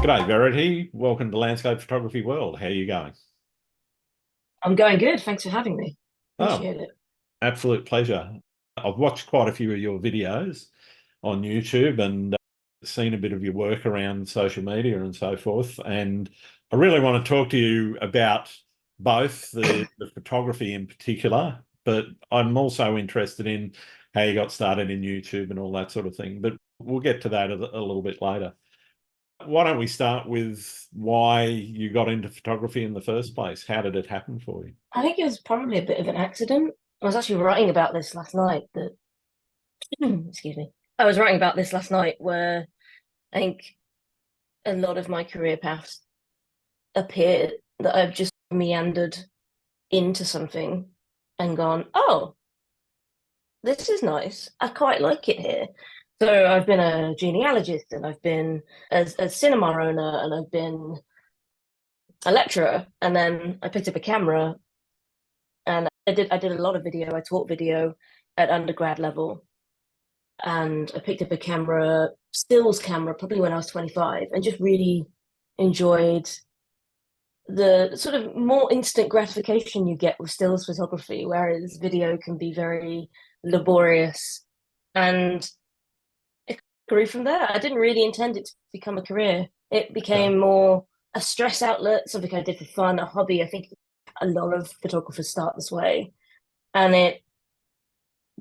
G'day, Verity. Welcome to Landscape Photography World. How are you going? I'm going good. Thanks for having me. Oh, Appreciate it. absolute pleasure. I've watched quite a few of your videos on YouTube and seen a bit of your work around social media and so forth. And I really want to talk to you about both the photography in particular, but I'm also interested in how you got started in YouTube and all that sort of thing. But we'll get to that a little bit later. Why don't we start with why you got into photography in the first place? How did it happen for you? I think it was probably a bit of an accident. I was actually writing about this last night that excuse me. I was writing about this last night where I think a lot of my career paths appeared that I've just meandered into something and gone, oh, this is nice. I quite like it here. So I've been a genealogist and I've been a cinema owner and I've been a lecturer. And then I picked up a camera and I did a lot of video. I taught video at undergrad level, and I picked up a camera, stills camera, probably when I was 25, and just really enjoyed the sort of more instant gratification you get with stills photography, whereas video can be very laborious. And it grew from there. I didn't really intend it to become a career. It Okay. became more a stress outlet, something I did for fun, a hobby. I think a lot of photographers start this way. And it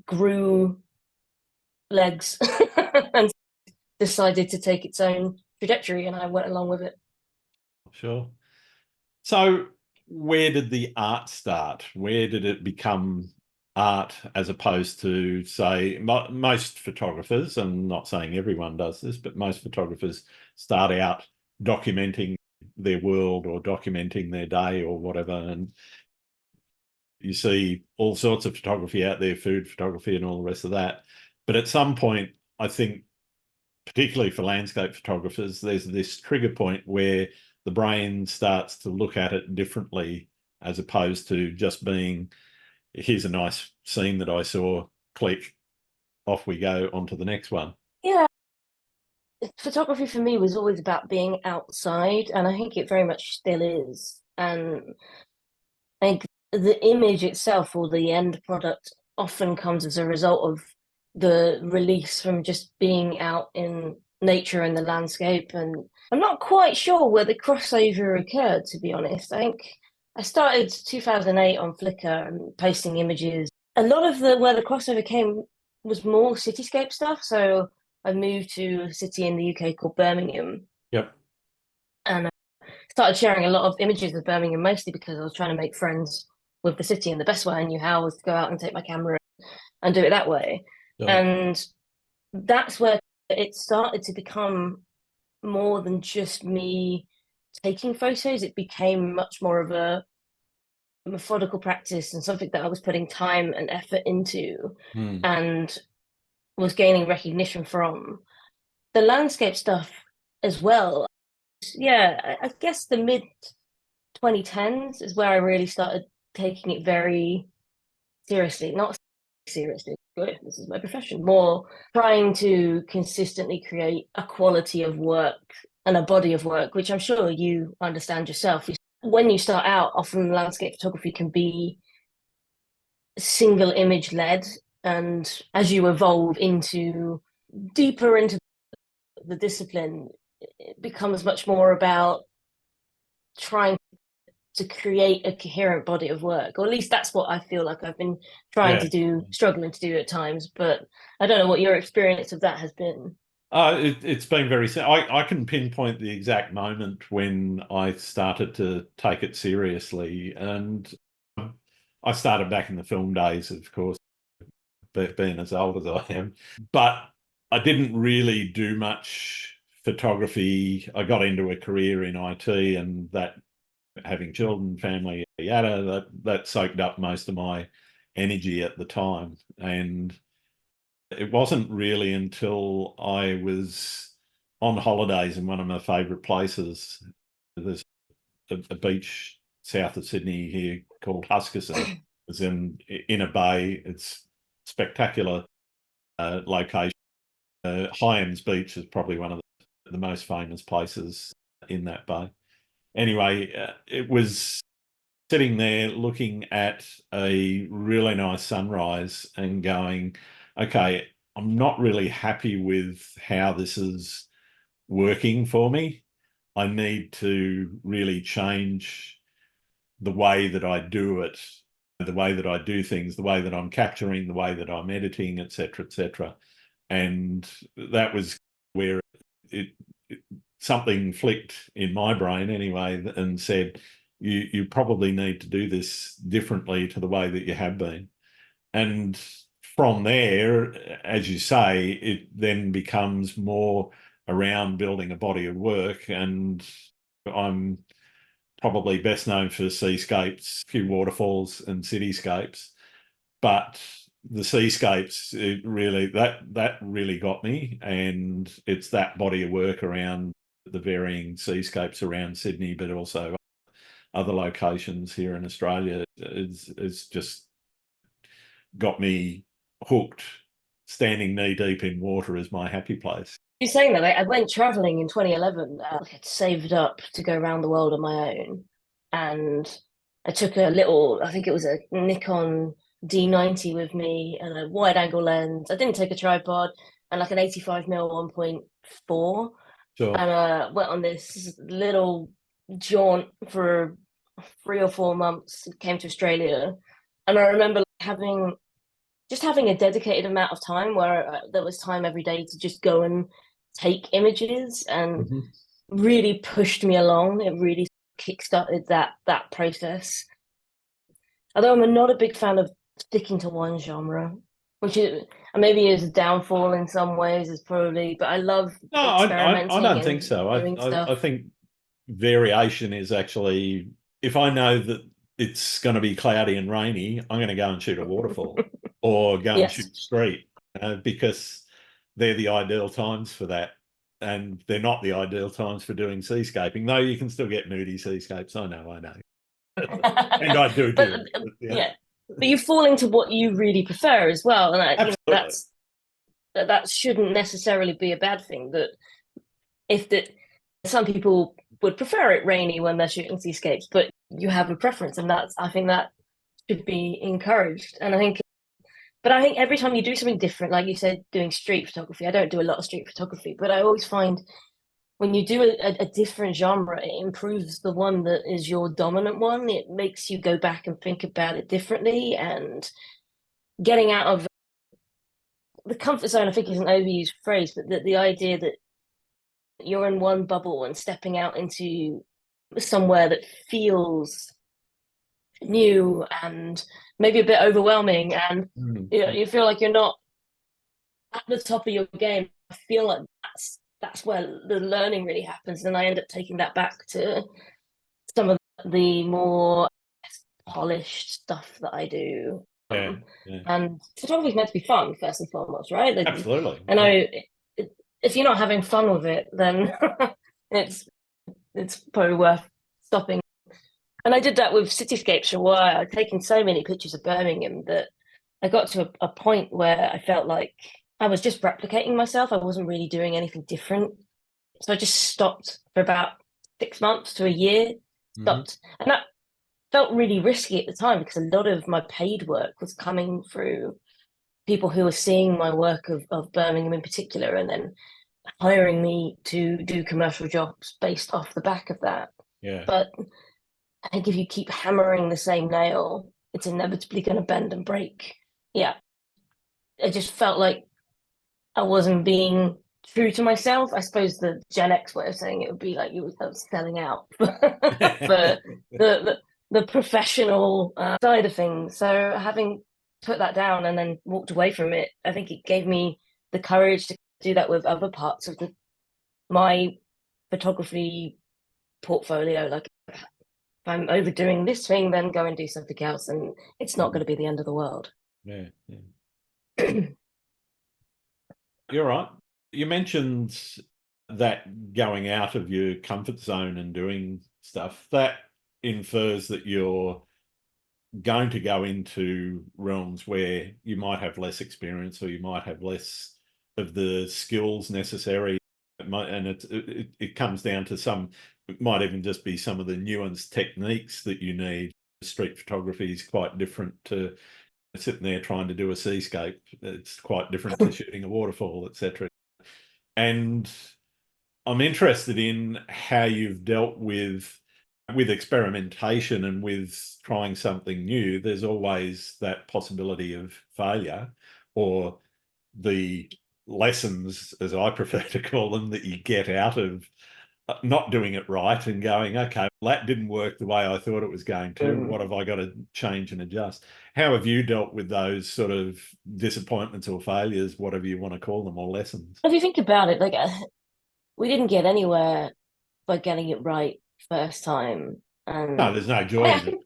grew legs and decided to take its own trajectory, and I went along with it. Sure. So where did the art start? Where did it become art as opposed to, say, most photographers, and not saying everyone does this, but most photographers start out documenting their world or documenting their day or whatever. And you see all sorts of photography out there, food photography and all the rest of that. But at some point, I think, particularly for landscape photographers, there's this trigger point where the brain starts to look at it differently, as opposed to just being, here's a nice scene that I saw, click, off we go onto the next one. Yeah, photography for me was always about being outside, and I think it very much still is. And I think the image itself or the end product often comes as a result of the release from just being out in nature and the landscape. And I'm not quite sure where the crossover occurred, to be honest. I think I started 2008 on Flickr and posting images. A lot of the where the crossover came was more cityscape stuff. So I moved to a city in the UK called Birmingham, Yep. and started sharing a lot of images of Birmingham, mostly because I was trying to make friends with the city. And the best way I knew how was to go out and take my camera and do it that way. Yep. And that's where it started to become more than just me taking photos. It became much more of a methodical practice and something that I was putting time and effort into Hmm. and was gaining recognition from. The landscape stuff as well. Yeah, I guess the mid 2010s is where I really started taking it very seriously. Not seriously, good, this is my profession. More trying to consistently create a quality of work and a body of work, which I'm sure you understand yourself. When you start out, often landscape photography can be single image led. And as you evolve deeper into the discipline, it becomes much more about trying to create a coherent body of work, or at least that's what I feel like I've been trying Yeah. to do, struggling to do at times. But I don't know what your experience of that has been. It's been very, I can pinpoint the exact moment when I started to take it seriously. And I started back in the film days, of course, being as old as I am, but I didn't really do much photography. I got into a career in IT, and that, having children, family, yada, that soaked up most of my energy at the time. And it wasn't really until I was on holidays in one of my favourite places. There's a beach south of Sydney here called Huskisson. It's in a bay. It's spectacular location. Hyams Beach is probably one of the most famous places in that bay. Anyway, it was sitting there looking at a really nice sunrise and going, okay, I'm not really happy with how this is working for me. I need to really change the way that I do it, the way that I do things, the way that I'm capturing, the way that I'm editing, etc., etc. And that was where something flicked in my brain anyway and said, you probably need to do this differently to the way that you have been. And from there, as you say, it then becomes more around building a body of work. And I'm probably best known for seascapes, a few waterfalls and cityscapes. But the seascapes, it really that really got me. And it's that body of work around the varying seascapes around Sydney, but also other locations here in Australia, is just got me hooked. Standing knee deep in water is my happy place. You're saying that I went traveling in 2011. I had saved up to go around the world on my own, and I took a little, I think it was a Nikon D90 with me and a wide angle lens. I didn't take a tripod, and like an 85mm 1.4. Sure. And went on this little jaunt for 3 or 4 months. Came to Australia, and I remember having a dedicated amount of time where there was time every day to just go and take images, and really pushed me along. It really kickstarted that process. Although I'm not a big fan of sticking to one genre, which is maybe is a downfall in some ways, is probably, but I love experimenting. I don't think so. I think variation is actually, if I know that it's going to be cloudy and rainy, I'm going to go and shoot a waterfall or go and shoot street, because they're the ideal times for that. And they're not the ideal times for doing seascaping, though you can still get moody seascapes. I know. And I do. But you fall into what you really prefer as well. And that shouldn't necessarily be a bad thing. That some people would prefer it rainy when they're shooting seascapes, but you have a preference, and I think that should be encouraged. And I think every time you do something different, like you said, doing street photography, I don't do a lot of street photography, but I always find when you do a different genre, it improves the one that is your dominant one. It makes you go back and think about it differently, and getting out of the comfort zone, I think, is an overused phrase, but the idea that you're in one bubble and stepping out into somewhere that feels new and maybe a bit overwhelming, and you feel like you're not at the top of your game. I feel like that's where the learning really happens, and I end up taking that back to some of the more polished stuff that I do. And photography is meant to be fun first and foremost, right? Absolutely. And if you're not having fun with it, then it's probably worth stopping. And I did that with cityscapes for a while. I'd taken so many pictures of Birmingham that I got to a point where I felt like I was just replicating myself. I wasn't really doing anything different. So I just stopped for about 6 months to a year, stopped. And that felt really risky at the time, because a lot of my paid work was coming through people who were seeing my work of Birmingham in particular, and then hiring me to do commercial jobs based off the back of that. But I think if you keep hammering the same nail, it's inevitably going to bend and break. It just felt like I wasn't being true to myself. I suppose the Gen X way of saying it would be like I was selling out for the professional side of things. So having put that down and then walked away from it, I think it gave me the courage to do that with other parts of my photography portfolio. Like, if I'm overdoing this thing, then go and do something else, and it's not going to be the end of the world. You're right. You mentioned that going out of your comfort zone and doing stuff, that infers that you're going to go into realms where you might have less experience, or you might have less of the skills necessary. and it comes down to some, it might even just be some of the nuanced techniques that you need. Street photography is quite different to sitting there trying to do a seascape. It's quite different to shooting a waterfall, etc. And I'm interested in how you've dealt with experimentation and with trying something new. There's always that possibility of failure, or the lessons, as I prefer to call them, that you get out of not doing it right and going, okay, well, that didn't work the way I thought it was going to. What have I got to change and adjust? How have you dealt with those sort of disappointments or failures, whatever you want to call them, or lessons? If you think about it, like we didn't get anywhere by getting it right first time. No, there's no joy in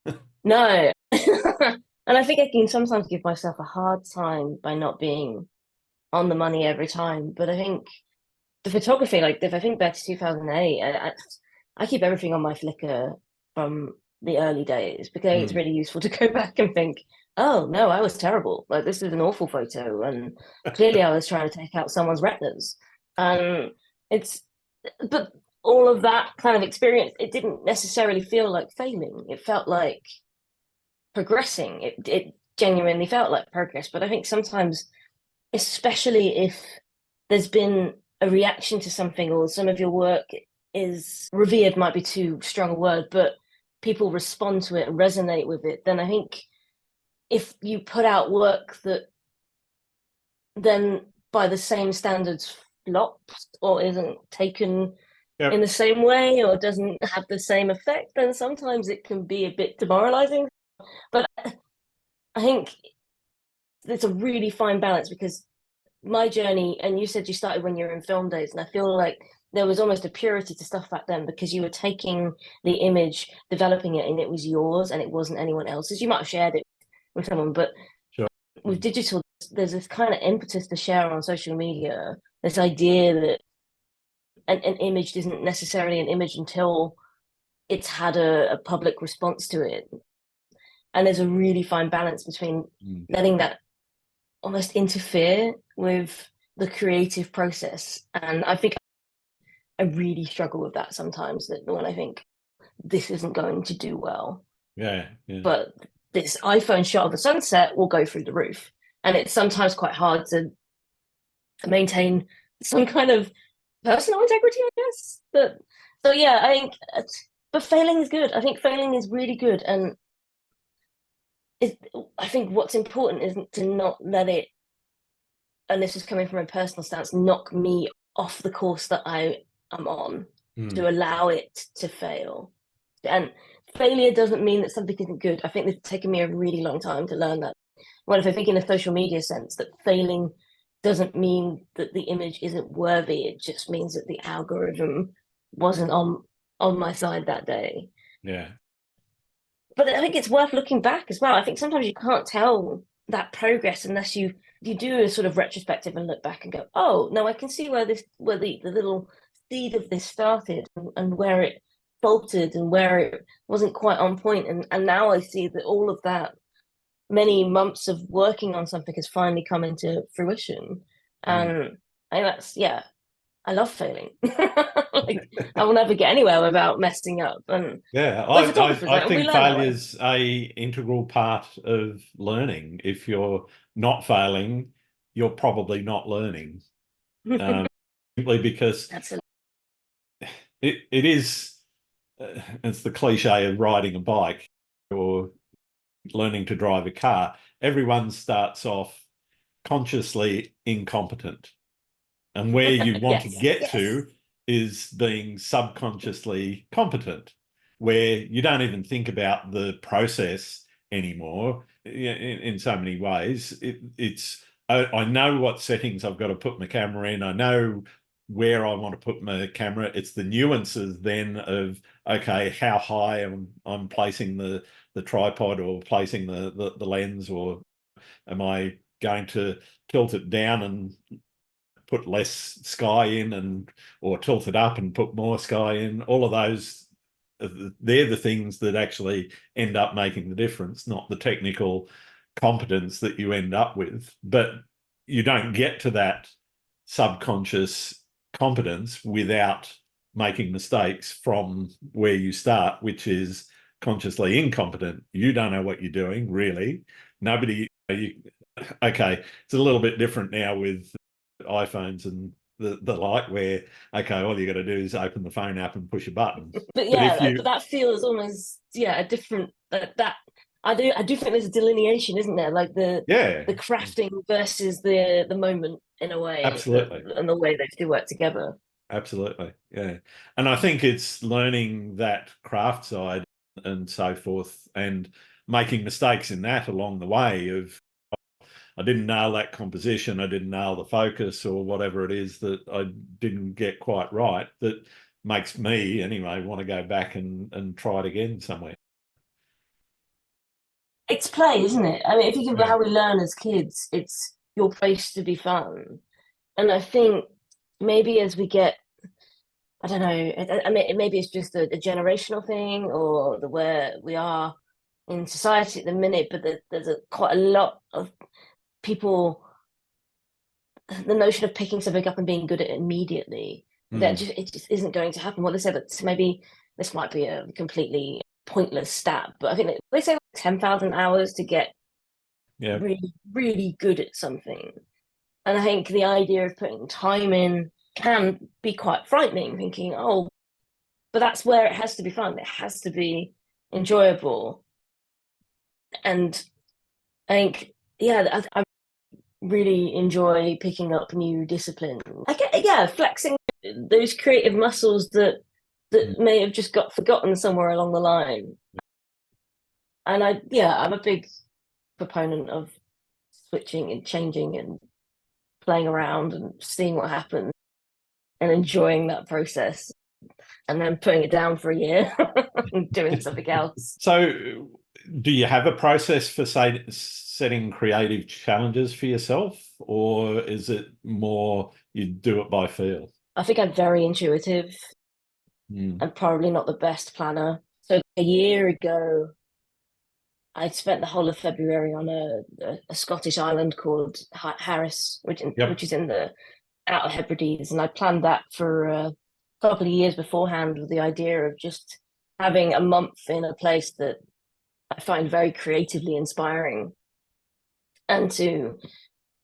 it. No. And I think I can sometimes give myself a hard time by not being on the money every time. But I think the photography, like if I think back to 2008, I keep everything on my Flickr from the early days because it's really useful to go back and think, oh no, I was terrible. Like this is an awful photo, and clearly I was trying to take out someone's retinas. And but all of that kind of experience, it didn't necessarily feel like failing. It felt like progressing. It genuinely felt like progress. But I think sometimes, especially if there's been a reaction to something, or some of your work is revered, might be too strong a word, but people respond to it and resonate with it, then I think if you put out work that then by the same standards flops or isn't taken in the same way or doesn't have the same effect, then sometimes it can be a bit demoralizing. But I think it's a really fine balance, because my journey, and you said you started when you were in film days, and I feel like there was almost a purity to stuff back then because you were taking the image, developing it, and it was yours and it wasn't anyone else's. You might have shared it with someone, but with digital, there's this kind of impetus to share on social media, this idea that an image isn't necessarily an image until it's had a public response to it. And there's a really fine balance between letting that almost interfere with the creative process. And I think I really struggle with that sometimes, that when I think this isn't going to do well. Yeah. But this iPhone shot of a sunset will go through the roof. And it's sometimes quite hard to maintain some kind of personal integrity, I guess. But so yeah, I think, but failing is good. I think failing is really good. And I think what's important is to not let it, and this is coming from a personal stance, knock me off the course that I am on, to allow it to fail. And failure doesn't mean that something isn't good. I think it's taken me a really long time to learn that. Well, if I think in a social media sense, that failing doesn't mean that the image isn't worthy. It just means that the algorithm wasn't on my side that day. Yeah. But I think it's worth looking back as well. I think sometimes you can't tell that progress unless you do a sort of retrospective and look back and go, oh no, I can see where the little seed of this started, and where it faltered and where it wasn't quite on point. And now I see that all of that many months of working on something has finally come into fruition. And that's, I love failing. Like, I will never get anywhere without messing up. And I think failure's a integral part of learning. If you're not failing, you're probably not learning. Simply because it is, it's the cliche of riding a bike or learning to drive a car. Everyone starts off consciously incompetent. And where you want to get to is being subconsciously competent, where you don't even think about the process anymore in so many ways. It's I know what settings I've got to put my camera in. I know where I want to put my camera. It's the nuances then of, okay, how high I'm placing the tripod, or placing the lens, or am I going to tilt it down and put less sky in, or tilt it up and put more sky in. All of those, they're the things that actually end up making the difference, not the technical competence that you end up with. But you don't get to that subconscious competence without making mistakes from where you start, which is consciously incompetent. You don't know what you're doing, really. Nobody, okay, it's a little bit different now with iPhones and the like, where, okay, all you got to do is open the phone app and push a button. But yeah, but that feels almost, a different, that I do think there's a delineation, isn't there? Like the crafting versus the moment, in a way. Absolutely. And the way they do work together. Absolutely. Yeah. And I think it's learning that craft side and so forth, and making mistakes in that along the way of, I didn't nail that composition, I didn't nail the focus, or whatever it is that I didn't get quite right, that makes me anyway want to go back and try it again somewhere. It's play, isn't it? I mean, if you think about how we learn as kids, it's your place to be fun. And I think maybe as we get, I don't know, I mean, maybe it's just a generational thing, or where we are in society at the minute, but there's quite a lot of people, the notion of picking something up and being good at it immediately, that it just isn't going to happen. What they say, that maybe this might be a completely pointless stat, but I think they say like 10,000 hours to get really, really good at something. And I think the idea of putting time in can be quite frightening, thinking, oh, but that's where it has to be fun. It has to be enjoyable. And I think, I really enjoy picking up new disciplines. Flexing those creative muscles that may have just got forgotten somewhere along the line. And I'm a big proponent of switching and changing and playing around and seeing what happens and enjoying that process, and then putting it down for a year and doing something else. So do you have a process for setting creative challenges for yourself, or is it more you do it by feel? I think I'm very intuitive and probably not the best planner. So a year ago, I spent the whole of February on a Scottish island called Harris, which is in the Outer Hebrides, and I planned that for a couple of years beforehand, with the idea of just having a month in a place that I find very creatively inspiring, and to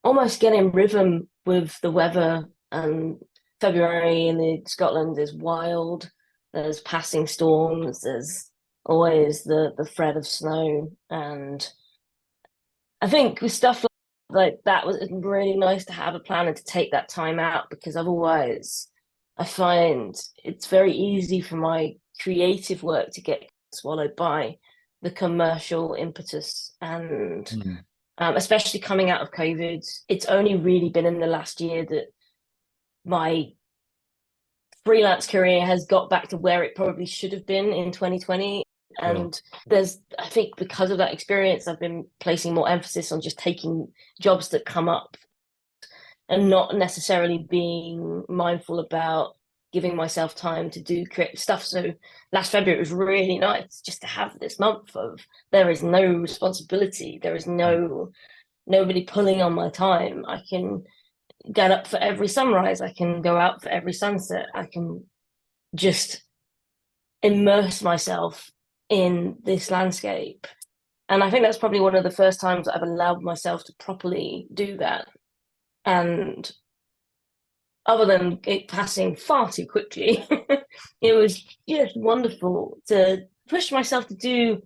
almost get in rhythm with the weather. And February in Scotland is wild. There's passing storms. There's always the threat of snow. And I think with stuff like that, was really nice to have a plan and to take that time out, because otherwise I find it's very easy for my creative work to get swallowed by the commercial impetus. And especially coming out of COVID, it's only really been in the last year that my freelance career has got back to where it probably should have been in 2020. And I think because of that experience, I've been placing more emphasis on just taking jobs that come up and not necessarily being mindful about giving myself time to do creative stuff. So last February, it was really nice just to have this month of, there is no responsibility. There is nobody pulling on my time. I can get up for every sunrise. I can go out for every sunset. I can just immerse myself in this landscape. And I think that's probably one of the first times I've allowed myself to properly do that. And other than it passing far too quickly, it was just wonderful to push myself to do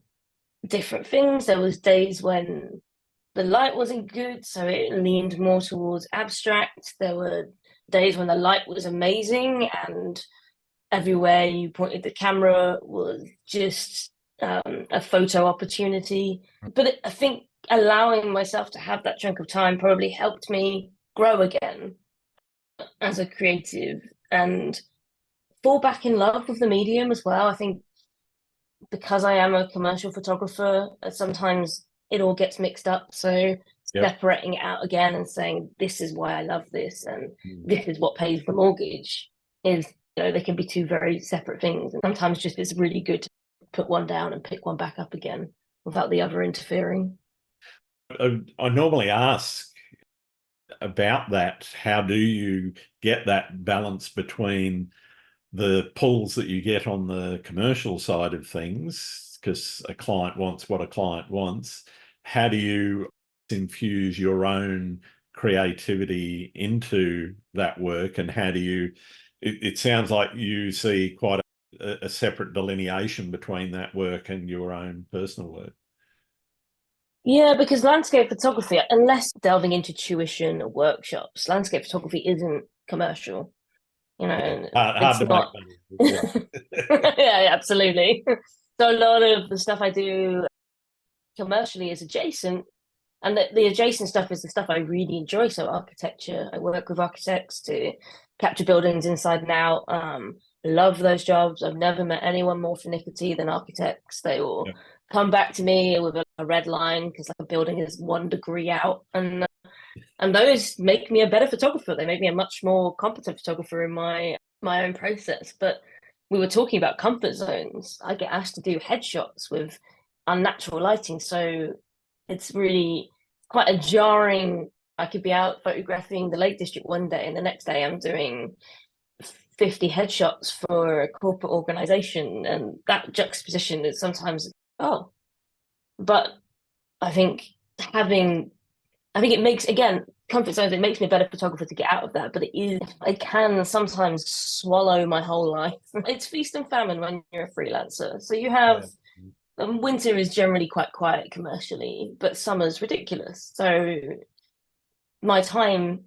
different things. There was days when the light wasn't good, so it leaned more towards abstract. There were days when the light was amazing, and everywhere you pointed the camera was just a photo opportunity. But I think allowing myself to have that chunk of time probably helped me grow again as a creative and fall back in love with the medium as well. I think because I am a commercial photographer, sometimes it all gets mixed up. So separating it out again and saying, this is why I love this, and this is what pays the mortgage, is, they can be two very separate things. And sometimes just it's really good to put one down and pick one back up again without the other interfering. I normally ask about that. How do you get that balance between the pulls that you get on the commercial side of things, because a client wants what a client wants? How do you infuse your own creativity into that work, and how do you, it sounds like you see quite a separate delineation between that work and your own personal work. Yeah, because landscape photography, unless delving into tuition or workshops, landscape photography isn't commercial. You know, Hard it's to make not. money. Yeah, absolutely. So a lot of the stuff I do commercially is adjacent, and the adjacent stuff is the stuff I really enjoy. So architecture, I work with architects to capture buildings inside and out. Love those jobs. I've never met anyone more finicky than architects. They will come back to me with a red line because like a building is 1 degree out, and those make me a better photographer. They make me a much more competent photographer in my own process. But we were talking about comfort zones. I get asked to do headshots with unnatural lighting, so it's really quite a jarring. I could be out photographing the Lake District one day, and the next day I'm doing 50 headshots for a corporate organization, and that juxtaposition is sometimes but I think it makes, again, comfort zones, it makes me a better photographer to get out of that, but it can sometimes swallow my whole life. It's feast and famine when you're a freelancer. So you have winter is generally quite quiet commercially, but summer's ridiculous. So my time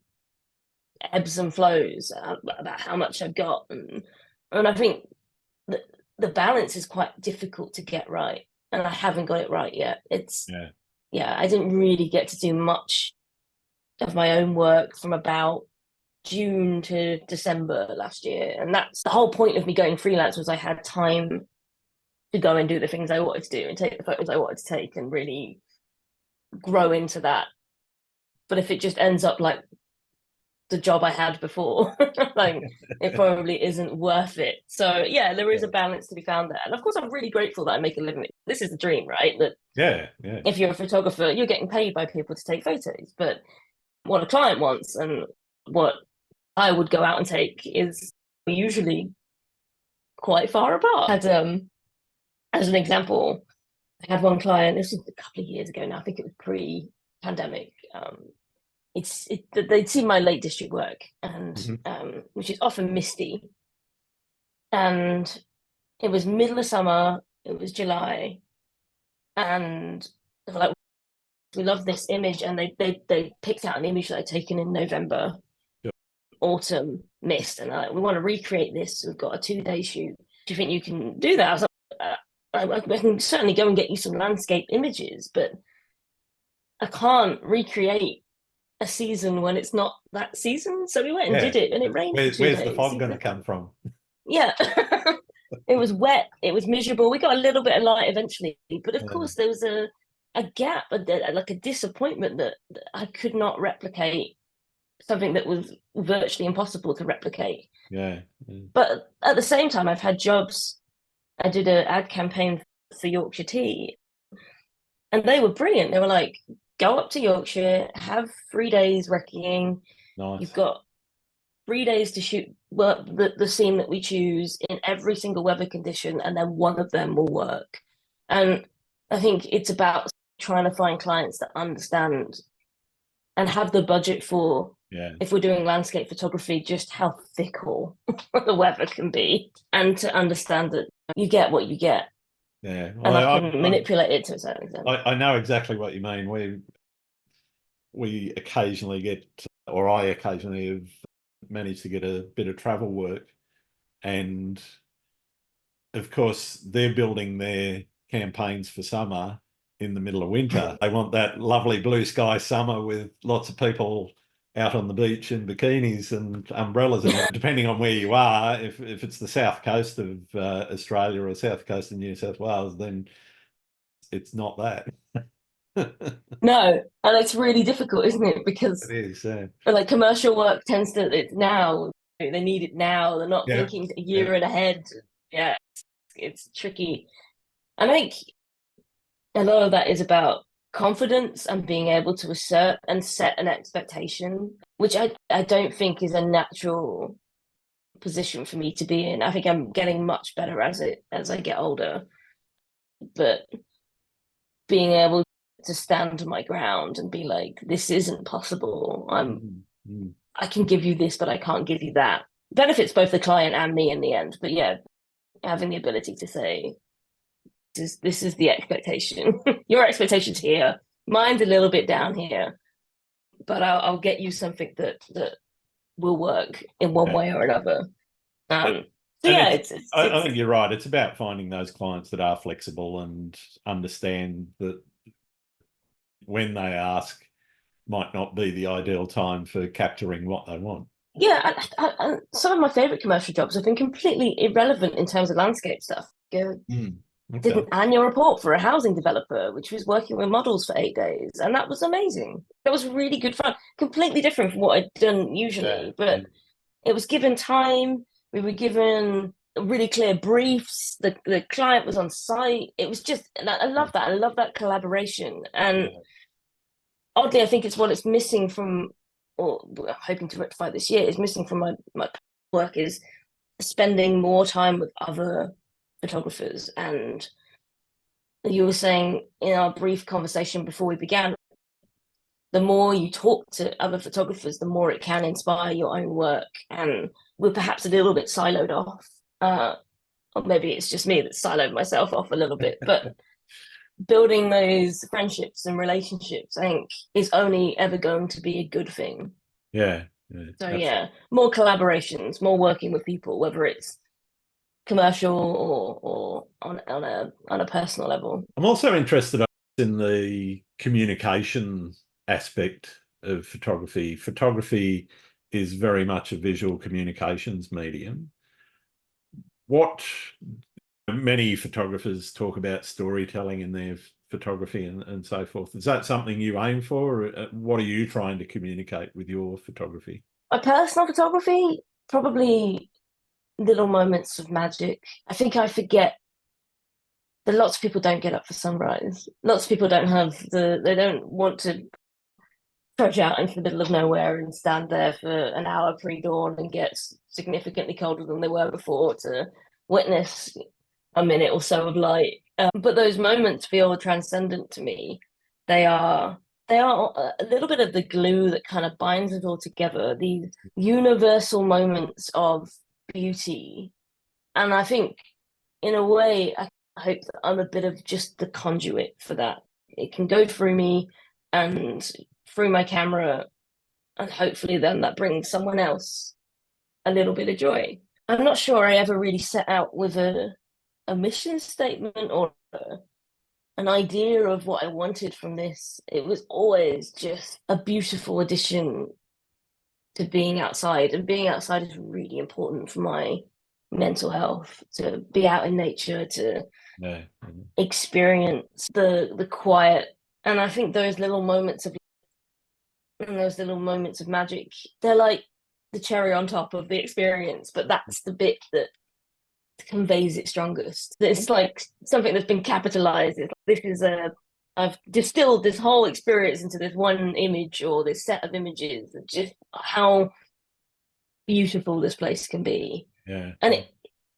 ebbs and flows about how much I've got, and I think the balance is quite difficult to get right, and I haven't got it right yet. I didn't really get to do much of my own work from about June to December last year, and that's the whole point of me going freelance, was I had time to go and do the things I wanted to do and take the photos I wanted to take and really grow into that. But if it just ends up like the job I had before, like it probably isn't worth it. So yeah, there is a balance to be found there. And of course, I'm really grateful that I make a living. This is the dream, right? That if you're a photographer, you're getting paid by people to take photos. But what a client wants and what I would go out and take is usually quite far apart. As an example, I had one client, this was a couple of years ago now, I think it was pre-pandemic. They'd seen my Lake District work, and which is often misty. And it was middle of summer, it was July, and they were like, we love this image, and they picked out an image that I'd taken in November, autumn mist, and we want to recreate this. We've got a 2-day shoot. Do you think you can do that? I was like, I can certainly go and get you some landscape images, but I can't recreate a season when it's not that season. So we went and did it, and it rained. Where's the fog going to come from? Yeah. It was wet, it was miserable. We got a little bit of light eventually, but of course there was a gap, like a disappointment that I could not replicate something that was virtually impossible to replicate. But at the same time, I've had jobs. I did an ad campaign for Yorkshire Tea, and they were brilliant. They were like, go up to Yorkshire, have 3 days recceing. You've got 3 days to shoot the scene that we choose in every single weather condition, and then one of them will work. And I think it's about trying to find clients that understand and have the budget for, if we're doing landscape photography, just how fickle the weather can be, and to understand that you get what you get. Well, and I can manipulate it to a certain extent. I know exactly what you mean. We occasionally get, or I occasionally have managed to get a bit of travel work, and of course they're building their campaigns for summer in the middle of winter. They want that lovely blue sky summer with lots of people out on the beach in bikinis and umbrellas, and depending on where you are, if it's the south coast of Australia or south coast of New South Wales, then it's not that. No, and it's really difficult, isn't it? Because it is, like commercial work tends to, it's now, they need it now. They're not thinking a year and ahead. It's tricky. And I think a lot of that is about confidence and being able to assert and set an expectation, which I don't think is a natural position for me to be in. I think I'm getting much better as I get older, but being able to stand my ground and be like, this isn't possible. I can give you this, but I can't give you that. Benefits both the client and me in the end. But yeah, having the ability to say, this is the expectation. Your expectation's here. Mine's a little bit down here, but I'll get you something that will work in one way or another. So yeah, I think you're right. It's about finding those clients that are flexible and understand that when they ask might not be the ideal time for capturing what they want. Yeah, some of my favorite commercial jobs have been completely irrelevant in terms of landscape stuff. Did an annual report for a housing developer, which was working with models for 8 days, and that was amazing. That was really good fun. Completely different from what I'd done usually, but it was given time. We were given really clear briefs. The client was on site. It was just, I love that. I love that collaboration. And oddly, I think it's what it's missing from, or I'm hoping to rectify this year, is missing from my work is spending more time with other photographers. And you were saying in our brief conversation before we began, the more you talk to other photographers, the more it can inspire your own work. And we're perhaps a little bit siloed off. Or maybe it's just me that siloed myself off a little bit, but building those friendships and relationships, I think, is only ever going to be a good thing. Yeah. So absolutely. Yeah, more collaborations, more working with people, whether it's commercial or on a personal level. I'm also interested in the communication aspect of photography. Photography is very much a visual communications medium. What many photographers talk about storytelling in their photography and so forth. Is that something you aim for? Or what are you trying to communicate with your photography? My personal photography, probably little moments of magic. I think I forget that lots of people don't get up for sunrise. Lots of people they don't want to trudge out into the middle of nowhere and stand there for an hour pre-dawn and get significantly colder than they were before to witness a minute or so of light. But those moments feel transcendent to me. They are a little bit of the glue that kind of binds it all together, these universal moments of beauty. And I think, in a way, I hope that I'm a bit of just the conduit for that. It can go through me and through my camera, and hopefully then that brings someone else a little bit of joy. I'm not sure I ever really set out with a mission statement or an idea of what I wanted from this. It was always just a beautiful addition to being outside, and being outside is really important for my mental health, to be out in nature, to experience the quiet. And I think those little moments of magic, they're like the cherry on top of the experience, but that's the bit that conveys it strongest. It's like something that's been capitalized. I've distilled this whole experience into this one image or this set of images, and just how beautiful this place can be. Yeah. And it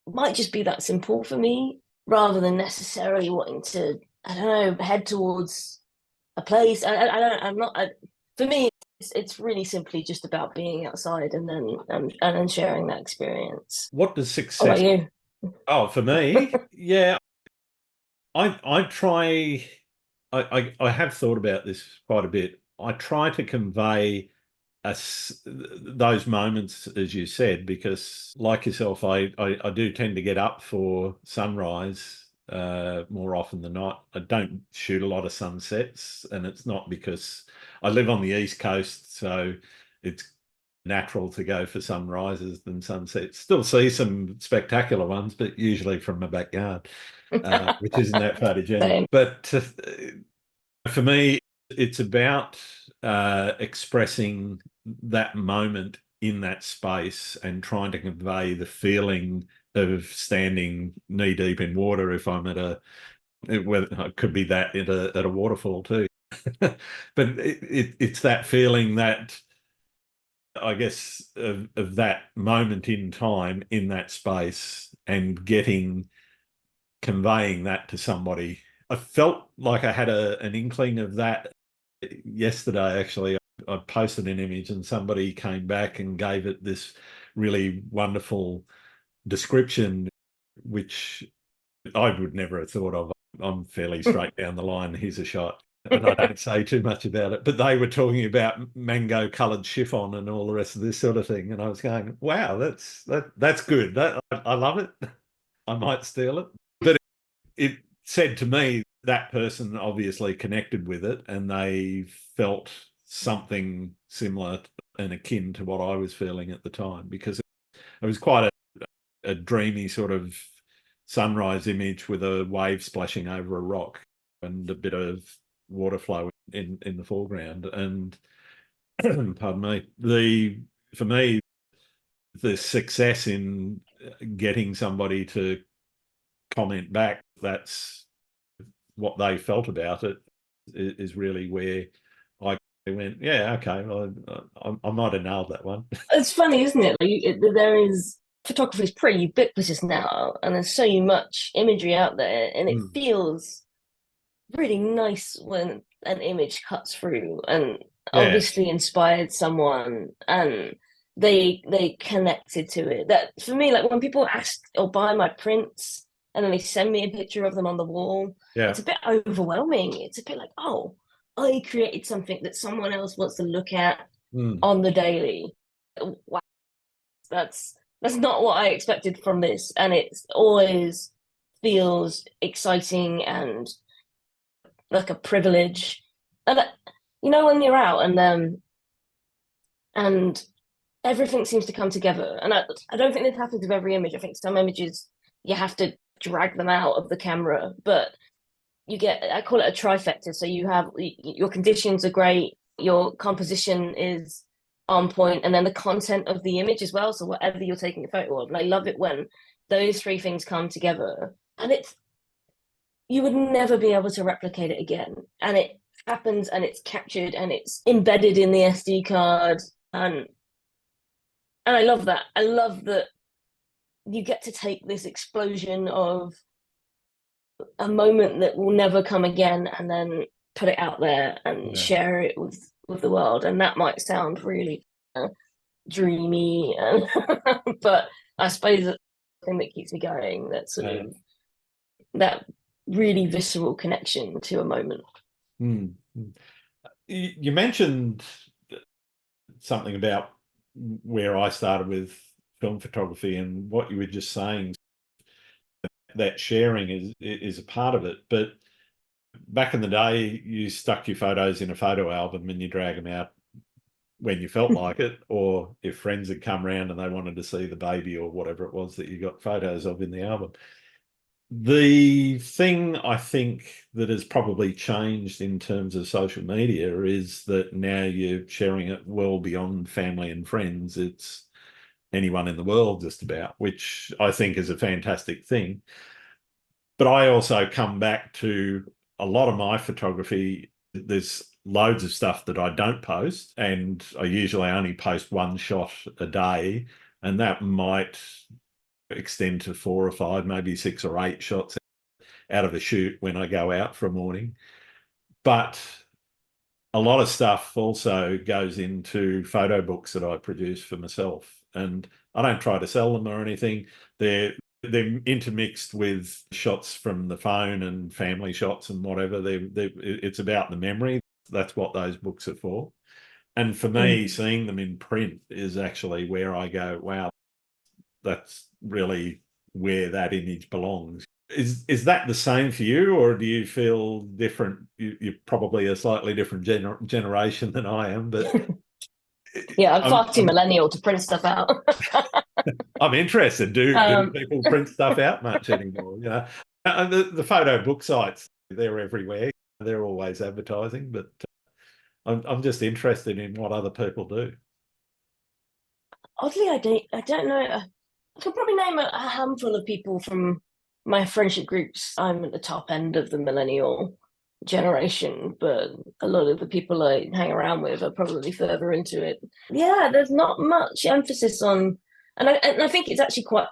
might just be that simple for me, rather than necessarily wanting to, I don't know, head towards a place. For me, it's really simply just about being outside and then sharing that experience. What does success? What about you? Oh, for me, yeah, I try. I have thought about this quite a bit. I try to convey those moments, as you said, because like yourself, I do tend to get up for sunrise more often than not. I don't shoot a lot of sunsets, and it's not because I live on the East Coast, so it's natural to go for sunrises than sunsets. Still see some spectacular ones, but usually from my backyard, which isn't that photogenic. But for me, it's about expressing that moment in that space and trying to convey the feeling of standing knee deep in water if I'm at it could be that at a waterfall too. but it's that feeling that, I guess, of that moment in time in that space and conveying that to somebody. I felt like I had an inkling of that yesterday, actually. I posted an image and somebody came back and gave it this really wonderful description, which I would never have thought of. I'm fairly straight down the line. Here's a shot. And I don't say too much about it. But they were talking about mango coloured chiffon and all the rest of this sort of thing. And I was going, wow, that's good. I love it. I might steal it. But it said to me that person obviously connected with it and they felt something similar and akin to what I was feeling at the time, because it was quite a dreamy sort of sunrise image with a wave splashing over a rock and a bit of water flow in the foreground. And pardon me, for me, the success in getting somebody to comment back that's what they felt about it is really where I went, yeah, okay, well, I might have nailed that one. It's funny, isn't it? There is photography is pretty ubiquitous now, and there's so much imagery out there, and it feels really nice when an image cuts through and Yeah. obviously inspired someone and they connected to it. That for me, like when people ask or buy my prints and then they send me a picture of them on the wall, Yeah. it's a bit overwhelming. It's a bit like, oh, I created something that someone else wants to look at on the daily. Wow, that's not what I expected from this, and it always feels exciting and like a privilege. And you know, when you're out and everything seems to come together. And I don't think this happens with every image. I think some images you have to drag them out of the camera, but you get, I call it a trifecta. So you have your conditions are great, your composition is on point, and then the content of the image as well. So whatever you're taking a photo of, and I love it when those three things come together, and it's you would never be able to replicate it again. And it happens and it's captured and it's embedded in the SD card. And I love that. I love that you get to take this explosion of a moment that will never come again and then put it out there and share it with the world. And that might sound really dreamy, but I suppose that's the thing that keeps me going. That sort of that really visceral connection to a moment. You mentioned something about where I started with film photography, and what you were just saying, that sharing is a part of it. But back in the day, you stuck your photos in a photo album and you drag them out when you felt like it, or if friends had come around and they wanted to see the baby or whatever it was that you got photos of in the album. The thing I think that has probably changed in terms of social media is that now you're sharing it well beyond family and friends. It's anyone in the world just about, which I think is a fantastic thing. But I also come back to a lot of my photography. There's loads of stuff that I don't post, and I usually only post one shot a day, and that might extend to 4 or 5, maybe 6 or 8 shots out of a shoot when I go out for a morning. But a lot of stuff also goes into photo books that I produce for myself, and I don't try to sell them or anything. They're intermixed with shots from the phone and family shots and whatever. It's about the memory. That's what those books are for. And for me, seeing them in print is actually where I go, wow, that's really where that image belongs. Is that the same for you, or do you feel different? You're probably a slightly different generation than I am, but yeah, I'm far too millennial to print stuff out. I'm interested. Do people print stuff out much anymore? You know, and the photo book sites, they're everywhere. They're always advertising, but I'm just interested in what other people do. Oddly, I don't know. I could probably name a handful of people from my friendship groups. I'm at the top end of the millennial generation, but a lot of the people I hang around with are probably further into it. Yeah, there's not much emphasis on, and I think it's actually quite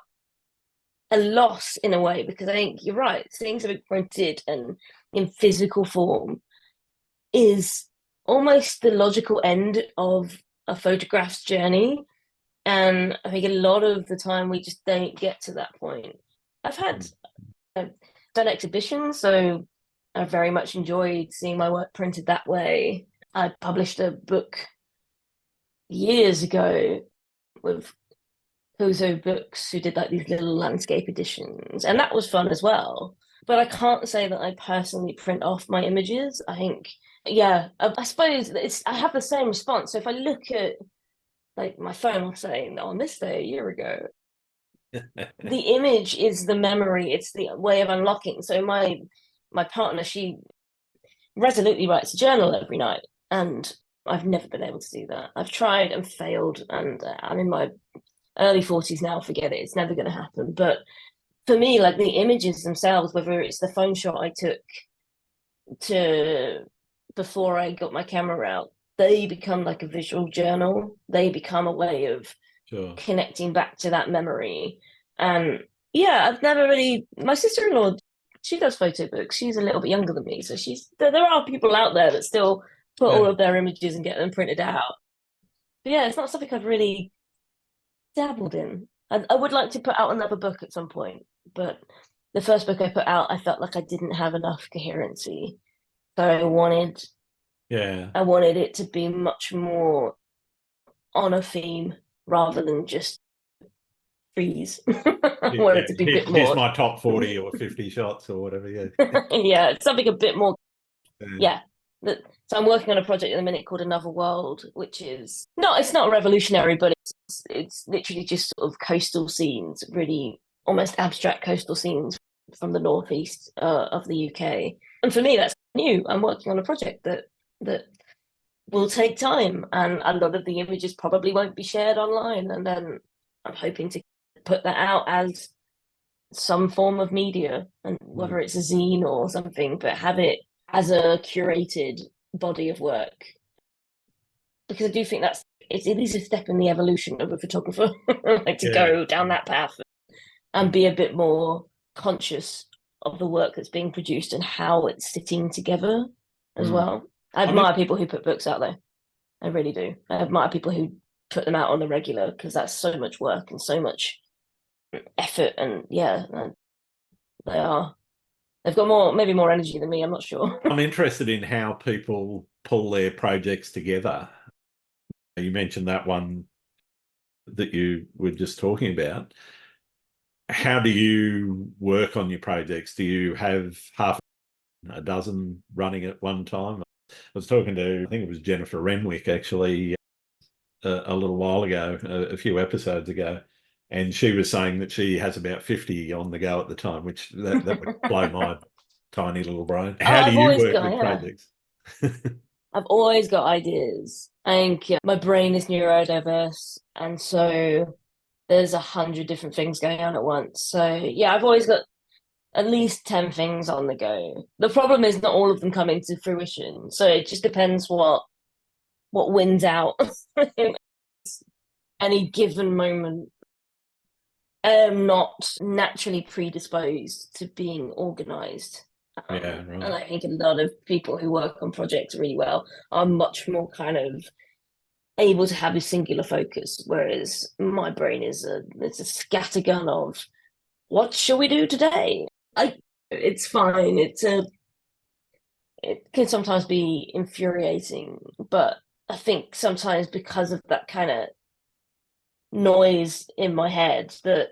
a loss in a way, because I think you're right, seeing something printed and in physical form is almost the logical end of a photograph's journey. And I think a lot of the time we just don't get to that point. I've done exhibitions, so I very much enjoyed seeing my work printed that way. I published a book years ago with Kozo Books, who did like these little landscape editions, and that was fun as well. But I can't say that I personally print off my images. I think, yeah, I suppose I have the same response. So if I look at like my phone, I'll say, on this day a year ago, the image is the memory. It's the way of unlocking. So my partner, she resolutely writes a journal every night, and I've never been able to do that. I've tried and failed, and I'm in my early 40s now. Forget it, it's never going to happen. But for me, like the images themselves, whether it's the phone shot I took to before I got my camera out, they become like a visual journal. They become a way of connecting back to that memory. And yeah, I've never really, my sister-in-law, she does photo books. She's a little bit younger than me, so there are people out there that still put all of their images and get them printed out. But yeah, it's not something I've really dabbled in. I would like to put out another book at some point, but the first book I put out, I felt like I didn't have enough coherency. So I wanted it to be much more on a theme rather than just freeze. I wanted it to be a bit more. Here's my top 40 or 50 shots or whatever. Yeah. Yeah, it's something a bit more. Yeah. So I'm working on a project at the minute called Another World, which is it's not revolutionary, but it's literally just sort of coastal scenes, really almost abstract coastal scenes from the northeast of the UK. And for me, that's new. I'm working on a project that will take time, and a lot of the images probably won't be shared online. And then I'm hoping to put that out as some form of media, and whether it's a zine or something, but have it as a curated body of work, because I do think it is a step in the evolution of a photographer, like to go down that path and be a bit more conscious of the work that's being produced and how it's sitting together as well. I admire people who put books out there. I really do. I admire people who put them out on the regular, because that's so much work and so much effort. And they've got maybe more energy than me. I'm not sure. I'm interested in how people pull their projects together. You mentioned that one that you were just talking about. How do you work on your projects? Do you have half a dozen running at one time? I was talking to, I think it was Jennifer Renwick, actually, a little while ago, a few episodes ago, and she was saying that she has about 50 on the go at the time, which that would blow my tiny little brain. How do you work with projects? I've always got ideas. I think my brain is neurodiverse, and so there's 100 different things going on at once. So yeah, I've always got at least 10 things on the go. The problem is not all of them come into fruition. So it just depends what wins out in any given moment. I am not naturally predisposed to being organized. Right. And I think a lot of people who work on projects really well are much more kind of able to have a singular focus, whereas my brain is it's a scattergun of what shall we do today? It's fine. It can sometimes be infuriating, but I think sometimes because of that kind of noise in my head, that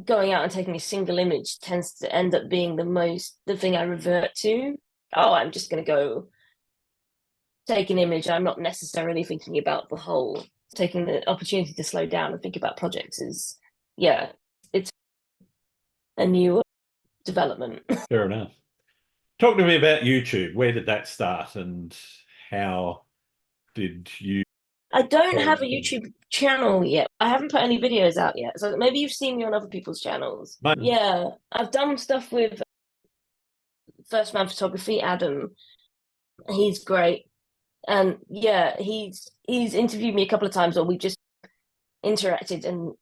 going out and taking a single image tends to end up being the thing I revert to. Oh, I'm just going to go take an image. I'm not necessarily thinking about the whole. Taking the opportunity to slow down and think about projects it's a new development. Fair enough. Talk to me about YouTube. Where did that start, and how did you? I don't have a YouTube channel yet. I haven't put any videos out yet. So maybe you've seen me on other people's channels. Yeah, I've done stuff with First Man Photography, Adam. He's great. And yeah, he's interviewed me a couple of times, or we've just interacted, and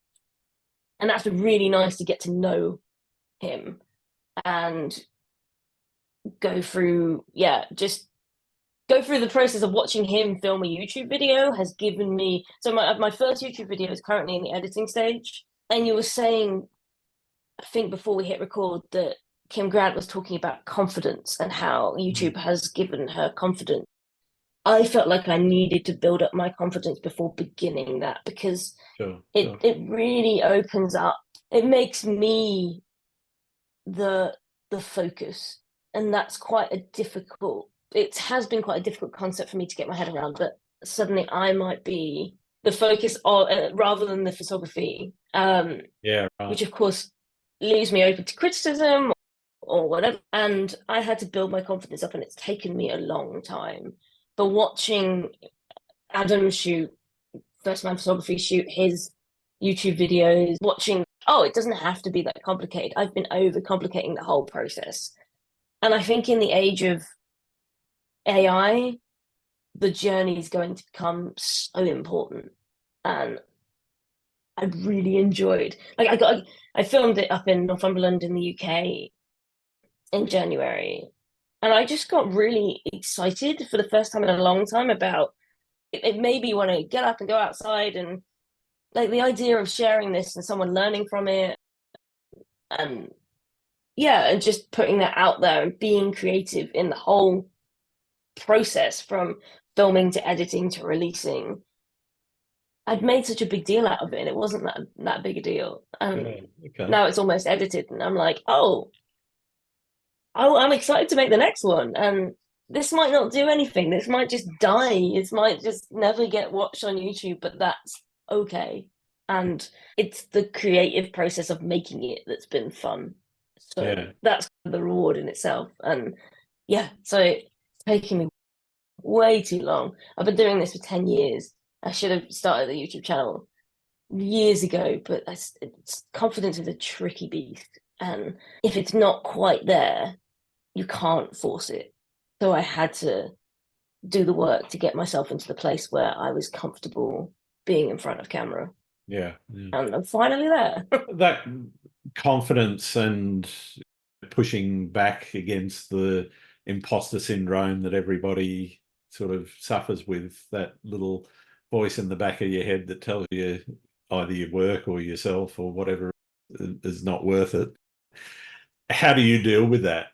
that's been really nice to get to know him and go through, just go through the process of watching him film a YouTube video has given me, so my first YouTube video is currently in the editing stage. And you were saying, I think before we hit record, that Kim Grant was talking about confidence and how YouTube has given her confidence. I felt like I needed to build up my confidence before beginning that, because it really opens up. It makes me the focus, and that's quite a difficult. It has been quite a difficult concept for me to get my head around. But suddenly, I might be the focus rather than the photography. Which of course leaves me open to criticism or whatever. And I had to build my confidence up, and it's taken me a long time. But watching Adam shoot, First Man Photography shoot his YouTube videos, watching, it doesn't have to be that complicated. I've been overcomplicating the whole process. And I think in the age of AI, the journey is going to become so important. And I really enjoyed, I filmed it up in Northumberland in the UK in January. And I just got really excited for the first time in a long time about it. Made me want to get up and go outside, and like the idea of sharing this and someone learning from it, and and just putting that out there and being creative in the whole process from filming to editing to releasing. I'd made such a big deal out of it, and it wasn't that big a deal. And now it's almost edited, and I'm like, I'm excited to make the next one. And this might not do anything. This might just die. It might just never get watched on YouTube, but that's okay. And it's the creative process of making it that's been fun. So that's the reward in itself. And so it's taking me way too long. I've been doing this for 10 years. I should have started the YouTube channel years ago, but confidence is a tricky beast. And if it's not quite there, you can't force it. So I had to do the work to get myself into the place where I was comfortable being in front of camera. Yeah. And I'm finally there. That confidence and pushing back against the imposter syndrome that everybody sort of suffers with, that little voice in the back of your head that tells you either your work or yourself or whatever is not worth it. How do you deal with that?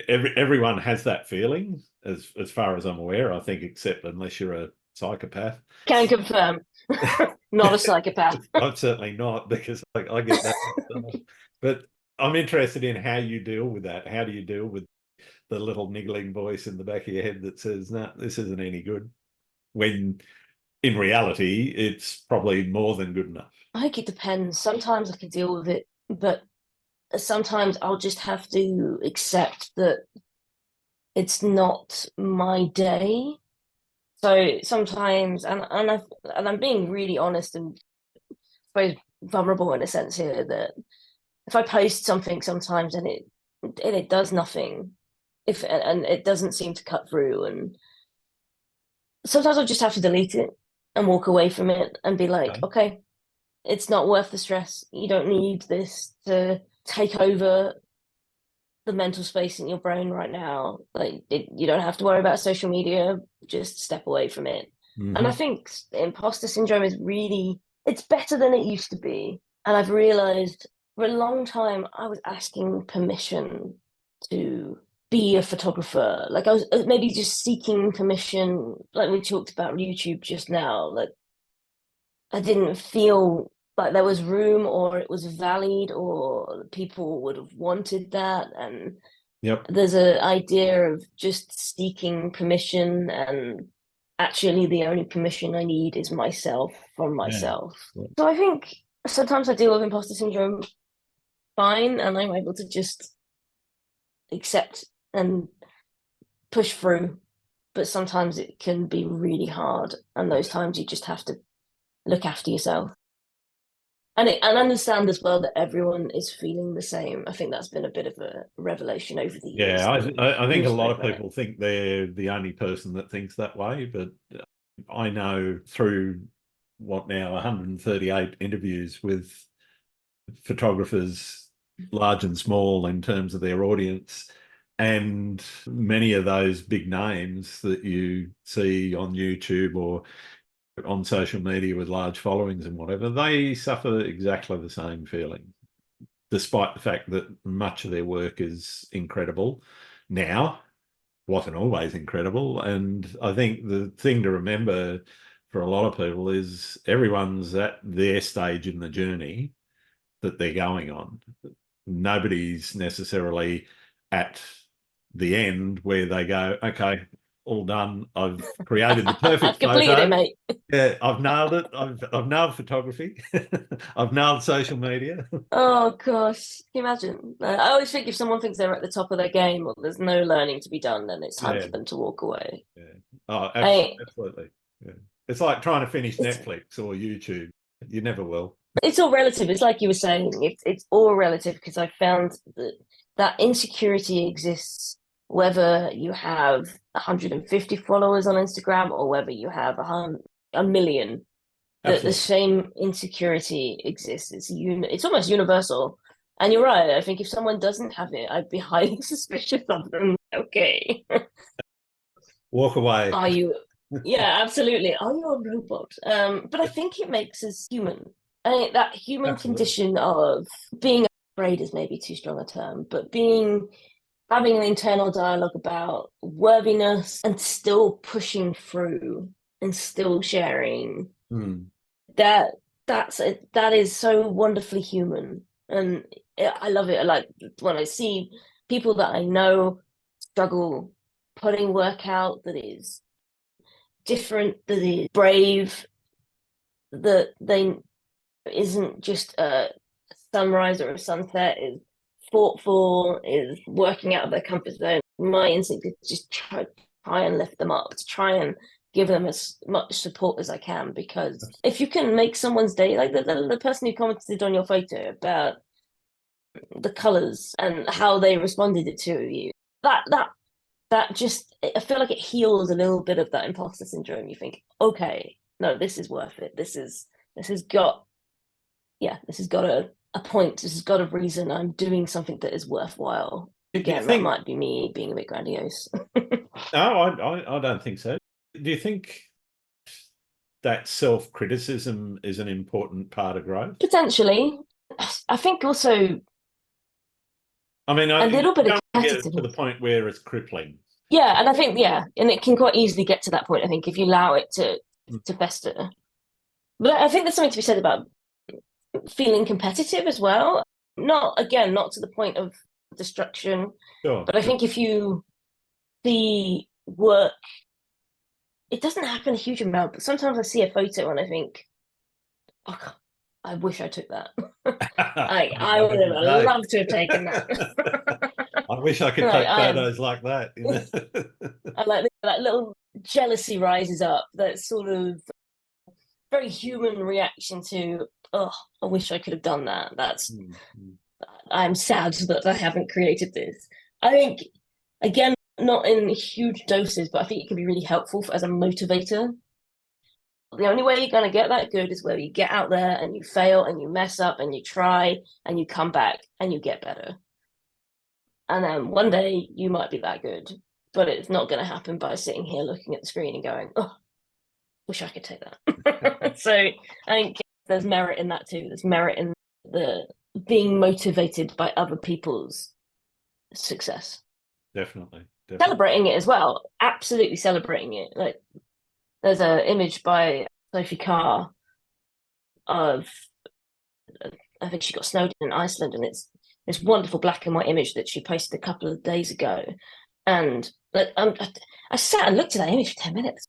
Everyone has that feeling, as far as I'm aware, I think, except unless you're a psychopath. Can confirm. Not a psychopath. I'm certainly not, because I get that. But I'm interested in how you deal with that. How do you deal with the little niggling voice in the back of your head that says, no, this isn't any good, when in reality, it's probably more than good enough? I think it depends. Sometimes I can deal with it, but sometimes I'll just have to accept that it's not my day. So sometimes, and I'm being really honest and I suppose vulnerable in a sense here, that if I post something sometimes and it does nothing, and it doesn't seem to cut through, and sometimes I'll just have to delete it and walk away from it and be like, okay, it's not worth the stress. You don't need this to take over the mental space in your brain right now. You don't have to worry about social media. Just step away from it. Mm-hmm. And I think imposter syndrome is it's better than it used to be. And I've realized for a long time, I was asking permission to be a photographer. Like I was maybe just seeking permission, like we talked about YouTube just now. Like I didn't feel like there was room, or it was valid, or people would have wanted that. And there's an idea of just seeking permission, and actually the only permission I need is myself, from myself. So I think sometimes I deal with imposter syndrome fine, and I'm able to just accept and push through. But sometimes it can be really hard, and those times you just have to look after yourself. And understand as well that everyone is feeling the same. I think that's been a bit of a revelation over the years. Yeah, I think We've a lot spoke of about it. people think they're the only person that thinks that way, but I know through what now 138 interviews with photographers, large and small, in terms of their audience, and many of those big names that you see on YouTube or on social media with large followings and whatever, they suffer exactly the same feeling, despite the fact that much of their work is incredible now, wasn't always incredible. And I think the thing to remember for a lot of people is everyone's at their stage in the journey that they're going on. Nobody's necessarily at the end where they go, okay, all done. I've created the perfect I've completed it, photo. mate. Yeah, I've nailed it. I've nailed photography. I've nailed social media. Oh gosh, can you imagine? I always think if someone thinks they're at the top of their game or there's no learning to be done, then it's time Yeah, for them to walk away. yeah. Oh, I, absolutely. Yeah. It's like trying to finish it's Netflix or YouTube. You never will. it's all relative. It's like you were saying. It's all relative because I found that that insecurity exists whether you have 150 followers on Instagram or whether you have a million. The Absolutely. same insecurity exists. It's almost universal. And you're right. I think if someone doesn't have it, I'd be highly suspicious of them. Okay. Walk away. Are you? Yeah, absolutely. Are you a robot? But I think it makes us human. I think that human Absolutely. condition of being afraid is maybe too strong a term, but being having an internal dialogue about worthiness and still pushing through and still sharing Hmm. that that is so wonderfully human, and I love it. I like when I see people that I know struggle putting work out that is different, that is brave, that they isn't just a sunrise or a sunset, is thoughtful, is working out of their comfort zone. My instinct is just try and lift them up, to try and give them as much support as I can, because if you can make someone's day, like the person who commented on your photo about the colors and how they responded to you, that just, I feel like it heals a little bit of that imposter syndrome. You think, okay, no, this is worth it. This has got, yeah, this has got a point. This has got a reason. I'm doing something that is worthwhile. Do you Again, that think? might be me being a bit grandiose. No, I don't think so. Do you think that self-criticism is an important part of growth? Potentially. I think also I mean, a you little bit of don't want to get it to the competitiveness. point where it's crippling. Yeah, and I think, yeah, and it can quite easily get to that point, I think, if you allow it Mm. to fester. But I think there's something to be said about feeling competitive as well. Not, again, not to the point of destruction, Sure, but I sure. think if you see work, it doesn't happen a huge amount, but sometimes I see a photo and I think, oh, I wish I took that. I would have Every day. loved to have taken that. I wish I could Like take I am, photos like that. I like that little jealousy rises up. That sort of very human reaction to, oh, I wish I could have done that. Mm, mm. I'm sad that I haven't created this. I think, again, not in huge doses, but I think it can be really helpful as a motivator. The only way you're going to get that good is where you get out there and you fail and you mess up and you try and you come back and you get better. And then one day you might be that good, but it's not going to happen by sitting here looking at the screen and going, oh, wish I could take that. So I think there's merit in that too. There's merit in the being motivated by other people's success. Definitely, definitely. Celebrating it as well. Absolutely celebrating it. Like there's an image by Sophie Carr of, I think she got snowed in Iceland, and it's this wonderful black and white image that she posted a couple of days ago. And like, I sat and looked at that image for 10 minutes.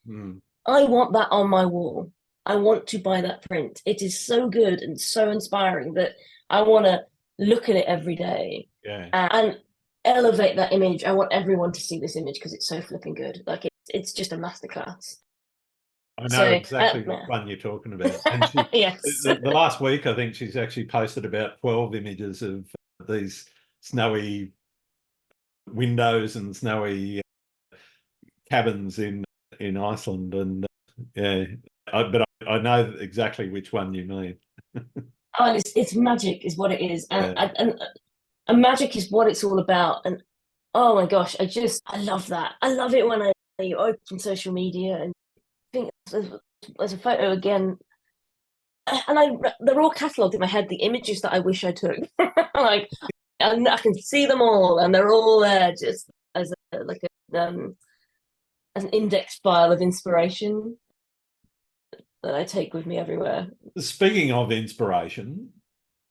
Mm. I want that on my wall. I want to buy that print. It is so good and so inspiring that I want to look at it every day Yeah. and elevate that image. I want everyone to see this image because it's so flipping good. Like it's just a masterclass. I know So, exactly which one you're talking about. And she, yes. the last week, I think she's actually posted about 12 images of these snowy windows and snowy cabins in Iceland. And yeah, but I know exactly which one you mean. Oh, it's magic is what it is, and, Yeah. and magic is what it's all about. And oh my gosh, I love that. I love it when you open social media and think there's a photo again, and they're all catalogued in my head. The images that I wish I took, like, and I can see them all, and they're all there just as as an index file of inspiration that I take with me everywhere. Speaking of inspiration,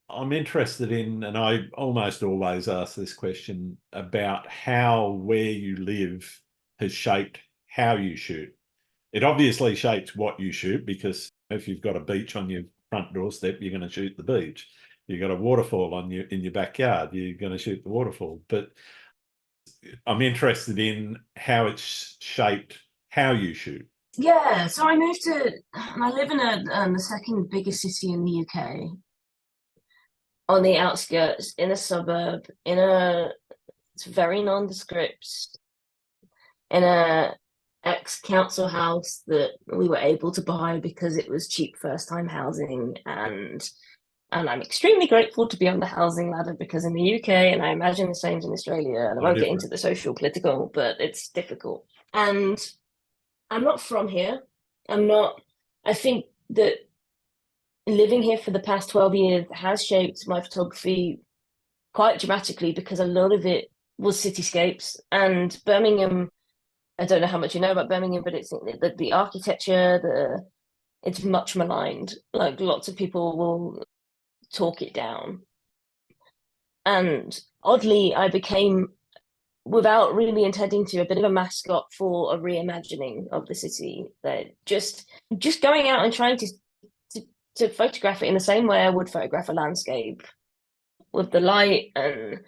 I'm interested in, and I almost always ask this question about how where you live has shaped how you shoot. It obviously shapes what you shoot, because if you've got a beach on your front doorstep, you're going to shoot the beach. You've got a waterfall in your backyard, you're going to shoot the waterfall. But I'm interested in how it's shaped how you shoot. Yeah, so I live in the second biggest city in the UK, on the outskirts, in a suburb, it's very nondescript, in a ex-council house that we were able to buy because it was cheap first-time housing, and I'm extremely grateful to be on the housing ladder, because in the UK, and I imagine the same in Australia, and I No won't get different. into the social political, but it's difficult. And I'm not from here. I'm not, I think that living here for the past 12 years has shaped my photography quite dramatically, because a lot of it was cityscapes. And Birmingham, I don't know how much you know about Birmingham, but it's the architecture, it's much maligned. Like, lots of people will talk it down. And oddly, I became, without really intending to, a bit of a mascot for a reimagining of the city. That just going out and trying to, to photograph it in the same way I would photograph a landscape, with the light and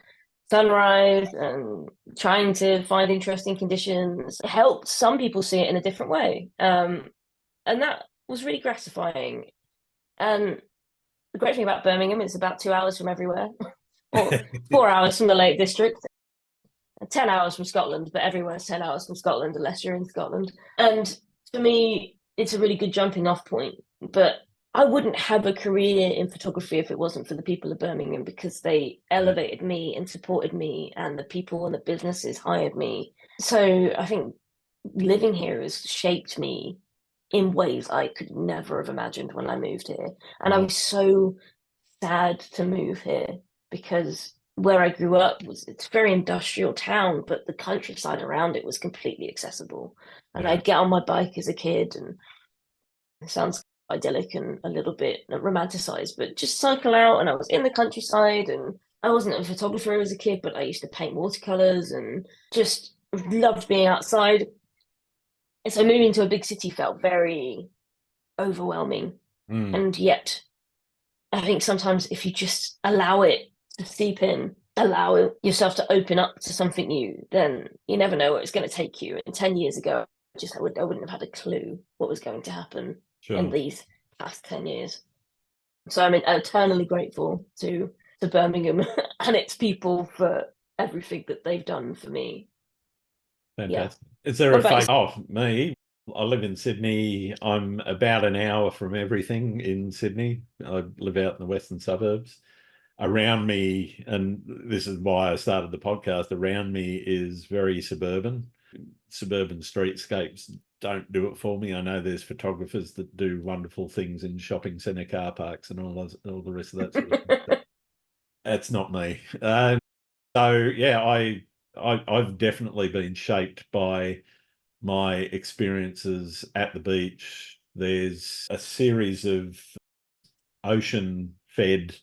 sunrise, and trying to find interesting conditions, helped some people see it in a different way. And that was really gratifying. And the great thing about Birmingham, it's about 2 hours from everywhere, or 4 hours from the Lake District, 10 hours from Scotland, but everywhere's 10 hours from Scotland unless you're in Scotland. And for me, it's a really good jumping off point. But I wouldn't have a career in photography if it wasn't for the people of Birmingham, because they elevated me and supported me, and the people and the businesses hired me. So I think living here has shaped me in ways I could never have imagined when I moved here. And I was so sad to move here, because where I grew up it's a very industrial town, but the countryside around it was completely accessible. And Yeah. I'd get on my bike as a kid, and it sounds idyllic and a little bit romanticized, but just cycle out, and I was in the countryside, and I wasn't a photographer as a kid, but I used to paint watercolors and just loved being outside. And so moving to a big city felt very overwhelming. Mm. And yet I think sometimes if you just allow it to seep in, allow yourself to open up to something new, then you never know where it's going to take you. And 10 years ago, I wouldn't have had a clue what was going to happen in Sure. these past 10 years. So I'm eternally grateful to Birmingham and its people for everything that they've done for me. Yeah. Fantastic. Is there What a about fate? Oh, me. I live in Sydney. I'm about an hour from everything in Sydney. I live out in the western suburbs. Around me, and this is why I started the podcast, around me is very suburban. Suburban streetscapes don't do it for me. I know there's photographers that do wonderful things in shopping centre car parks and all the rest of that sort of stuff. That's not me. So yeah, I've definitely been shaped by my experiences at the beach. There's a series of ocean-fed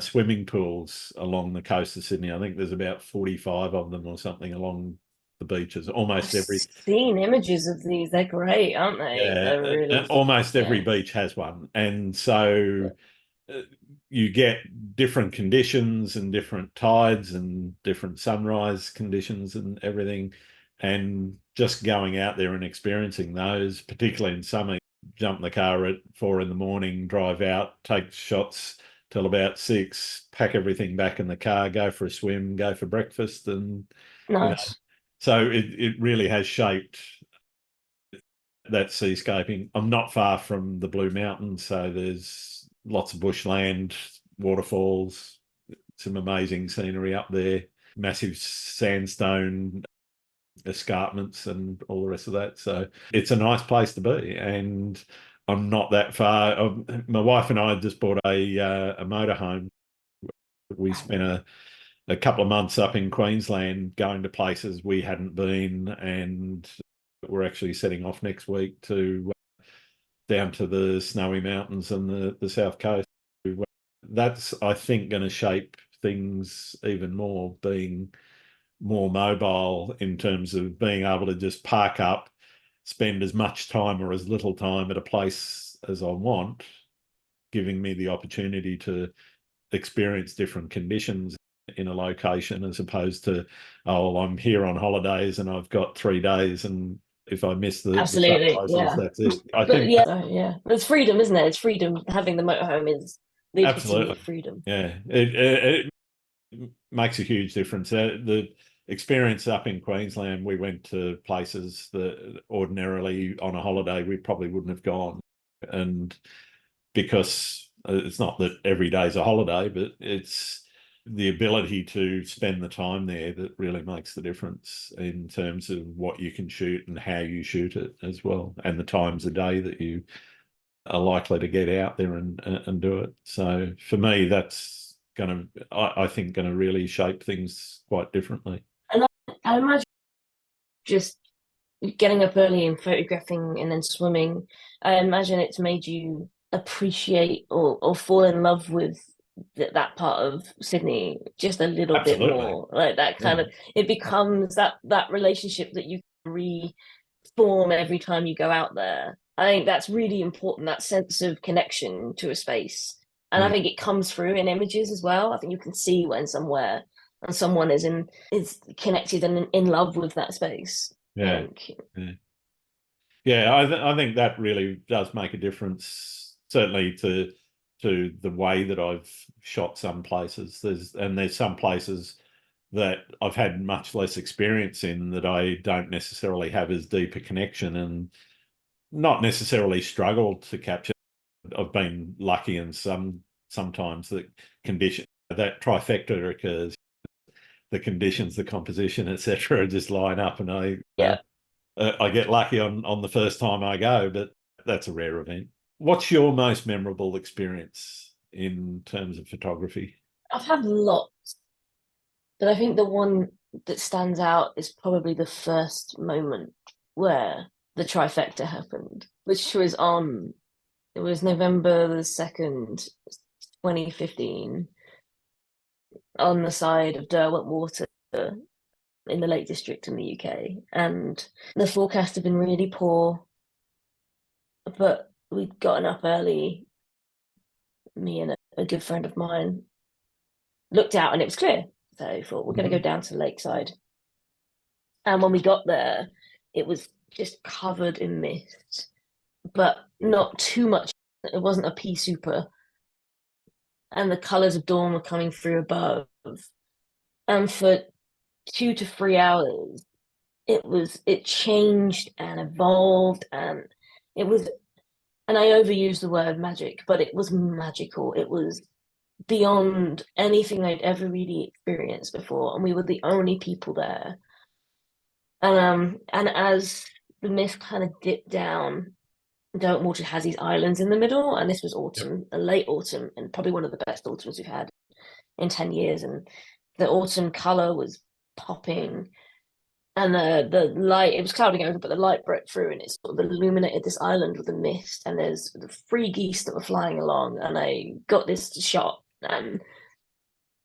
swimming pools along the coast of Sydney. I think there's about 45 of them or something along the beaches. I've seen images of these. They're great, aren't they? Yeah, They're really, almost every yeah. beach has one, and so you get different conditions and different tides and different sunrise conditions and everything, and just going out there and experiencing those, particularly in summer, jump in the car at 4 a.m, drive out, take shots till about 6, pack everything back in the car, go for a swim, go for breakfast. And, Nice. so it really has shaped that seascaping. I'm not far from the Blue Mountains, so there's lots of bushland, waterfalls, some amazing scenery up there, massive sandstone escarpments and all the rest of that. So it's a nice place to be, and I'm not that far. My wife and I just bought a motorhome. We spent a couple of months up in Queensland going to places we hadn't been, and we're actually setting off next week to down to the snowy mountains and the south coast. That's, I think, going to shape things even more, being more mobile in terms of being able to just park up, spend as much time or as little time at a place as I want, giving me the opportunity to experience different conditions in a location, as opposed to, oh, I'm here on holidays and I've got 3 days, and if I miss the Absolutely, places, yeah. that's it. I But think yeah, it's freedom, isn't it? It's freedom. Having the motorhome is the epitome of absolutely, freedom. yeah, it makes a huge difference. The experience up in Queensland, we went to places that ordinarily on a holiday we probably wouldn't have gone, and because it's not that every day is a holiday, but it's the ability to spend the time there that really makes the difference in terms of what you can shoot and how you shoot it as well, and the times a day that you are likely to get out there and do it. So for me, that's I think going to really shape things quite differently. And I imagine just getting up early and photographing and then swimming, I imagine it's made you appreciate or fall in love with that part of Sydney just a little bit Absolutely. more. Like that kind of, it becomes that relationship that you reform every time you go out there. I think that's really important, that sense of connection to a space. And I think it comes through in images as well. I think you can see when somewhere and someone is connected and in love with that space. Yeah. I think that really does make a difference, certainly to the way that I've shot some places. There's some places that I've had much less experience in, that I don't necessarily have as deep a connection, and not necessarily struggled to capture. I've been lucky, and sometimes the condition, that trifecta occurs, the conditions, the composition, etc., just line up, and I get lucky on the first time I go, but that's a rare event. What's your most memorable experience in terms of photography? I've had lots, but I think the one that stands out is probably the first moment where the trifecta happened, which was it was November the 2nd, 2015, on the side of Derwent Water in the Lake District in the UK. And the forecast had been really poor, but we'd gotten up early. Me and a good friend of mine looked out and it was clear. So I thought, we're going to go down to the lakeside. And when we got there, it was just covered in mist, but not too much. It wasn't a pea super. And the colours of dawn were coming through above. And for 2 to 3 hours, it changed and evolved, and it was, and I overuse the word magic, but it was magical. It was beyond anything I'd ever really experienced before, and we were the only people there. And as the mist kind of dipped down, Derwent Water has these islands in the middle, and this was autumn, a late autumn, and probably one of the best autumns we've had in 10 years. And the autumn color was popping, and the light, it was clouding over, but the light broke through and it sort of illuminated this island with a mist, and there's the 3 geese that were flying along, and I got this shot, and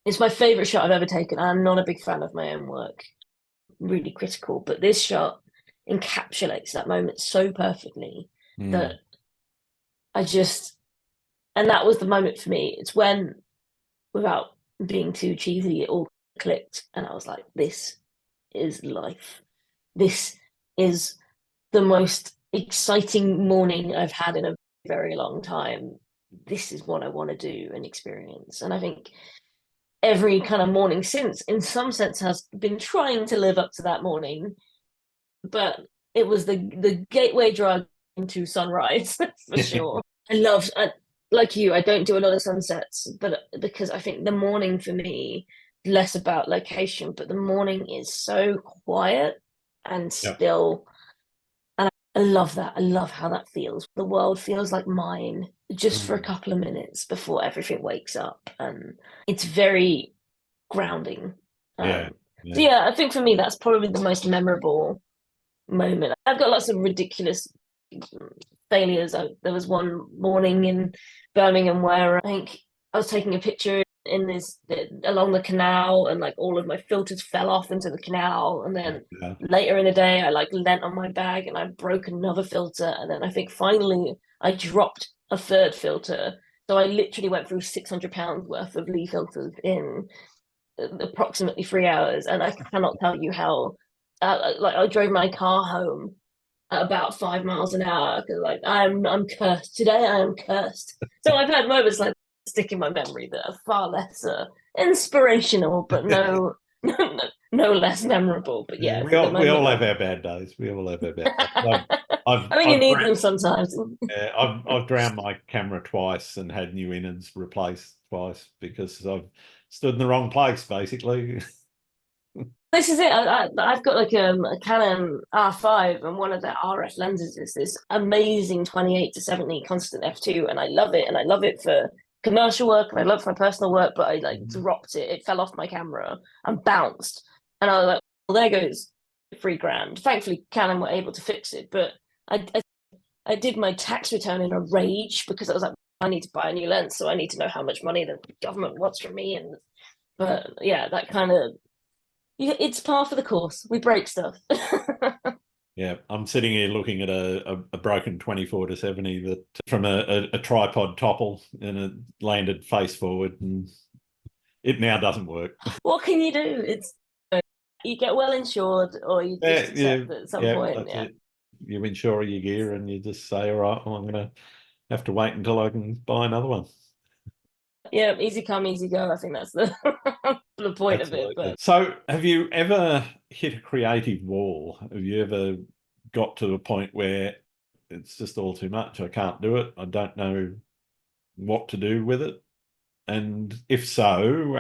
it's my favorite shot I've ever taken. I'm not a big fan of my own work, really critical, but this shot encapsulates that moment so perfectly that and that was the moment for me. It's when, without being too cheesy, it all clicked, and I was like, this is life. This is the most exciting morning I've had in a very long time. This is what I want to do and experience. And I think every kind of morning since, in some sense, has been trying to live up to that morning. But it was the gateway drug into sunrise for sure. Like you, I don't do a lot of sunsets, but because I think the morning for me, less about location, but the morning is so quiet and Yep. still. And I love that. I love how that feels. The world feels like mine just for a couple of minutes before everything wakes up. And it's very grounding. Yeah. So yeah, I think for me, that's probably the most memorable moment. I've got lots of ridiculous failures. There was one morning in Birmingham where I think I was taking a picture in this along the canal, and like all of my filters fell off into the canal. And then later in the day, I like leant on my bag and I broke another filter. And then I think finally I dropped a third filter. So I literally went through £600 worth of Lee filters in approximately 3 hours. And I cannot tell you how. Like I drove my car home at about 5 miles an hour because like I'm cursed today. I am cursed. So I've had moments like stick in my memory that are far less inspirational, but no less memorable. But yeah, we all have our bad days. We all have our bad days. I mean, you need them sometimes. I've drowned my camera twice and had new innards replaced twice because I've stood in the wrong place, basically. This is it. I've got like a Canon R5, and one of the RF lenses is this amazing 28-70 constant f2, and I love it. And I love it for commercial work, and I love it for my personal work. But I like dropped it; it fell off my camera and bounced. And I was like, "Well, there goes £3,000." Thankfully, Canon were able to fix it. But I did my tax return in a rage because I was like, "I need to buy a new lens, so I need to know how much money the government wants from me." But yeah, that kind of. It's par for the course. We break stuff. Yeah, I'm sitting here looking at a broken 24-70 that from a tripod topple, and it landed face forward, and it now doesn't work. What can you do? It's you get well insured, or you just accept that at some point. Yeah, you insure your gear, and you just say, "All right, well, I'm going to have to wait until I can buy another one." Yeah, easy come, easy go. I think that's the point Absolutely. Of it. But so, have you ever hit a creative wall? Have you ever got to a point where it's just all too much? I can't do it. I don't know what to do with it. And if so,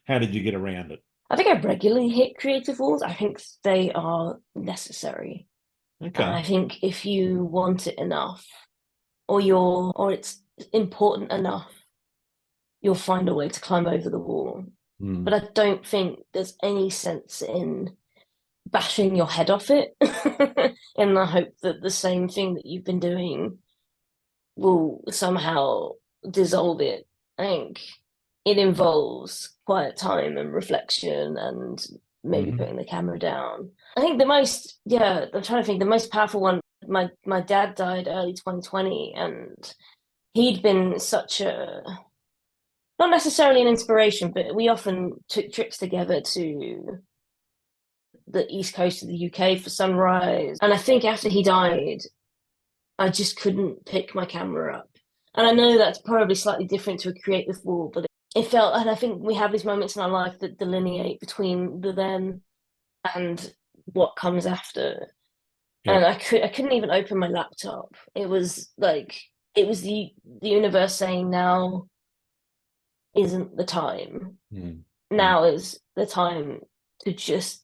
how did you get around it? I think I regularly hit creative walls. I think they are necessary. Okay. I think if you want it enough, or it's important enough, you'll find a way to climb over the wall. But I don't think there's any sense in bashing your head off it in the hope that the same thing that you've been doing will somehow dissolve it. I think it involves quiet time and reflection and maybe putting the camera down. I think I'm trying to think, the most powerful one, my dad died early 2020, and he'd been such a, not necessarily an inspiration, but we often took trips together to the east coast of the UK for sunrise. And I think after he died, I just couldn't pick my camera up. And I know that's probably slightly different to a creative wall, but it felt, and I think we have these moments in our life that delineate between the then and what comes after. Yeah. And I couldn't even open my laptop. It was the universe saying, now isn't the time. Now is the time to just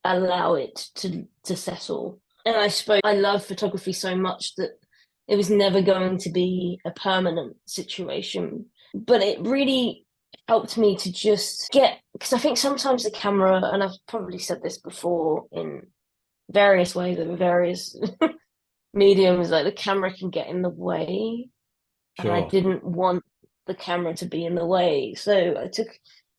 allow it to settle. And I love photography so much that it was never going to be a permanent situation. But it really helped me to just because I think sometimes the camera, and I've probably said this before in various ways over various mediums, like the camera can get in the way. Sure. And I didn't want the camera to be in the way. So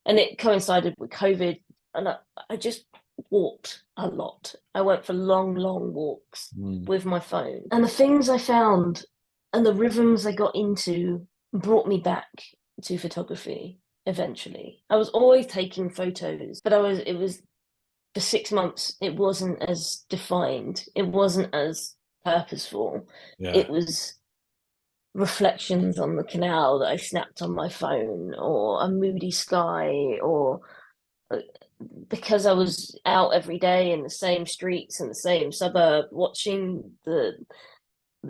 and it coincided with COVID, and I just walked a lot. I went for long walks with my phone. And the things I found and the rhythms I got into brought me back to photography eventually. I was always taking photos, but it was for 6 months, it wasn't as defined. It wasn't as purposeful. Yeah. It was reflections on the canal that I snapped on my phone, or a moody sky, or because I was out every day in the same streets in the same suburb, watching the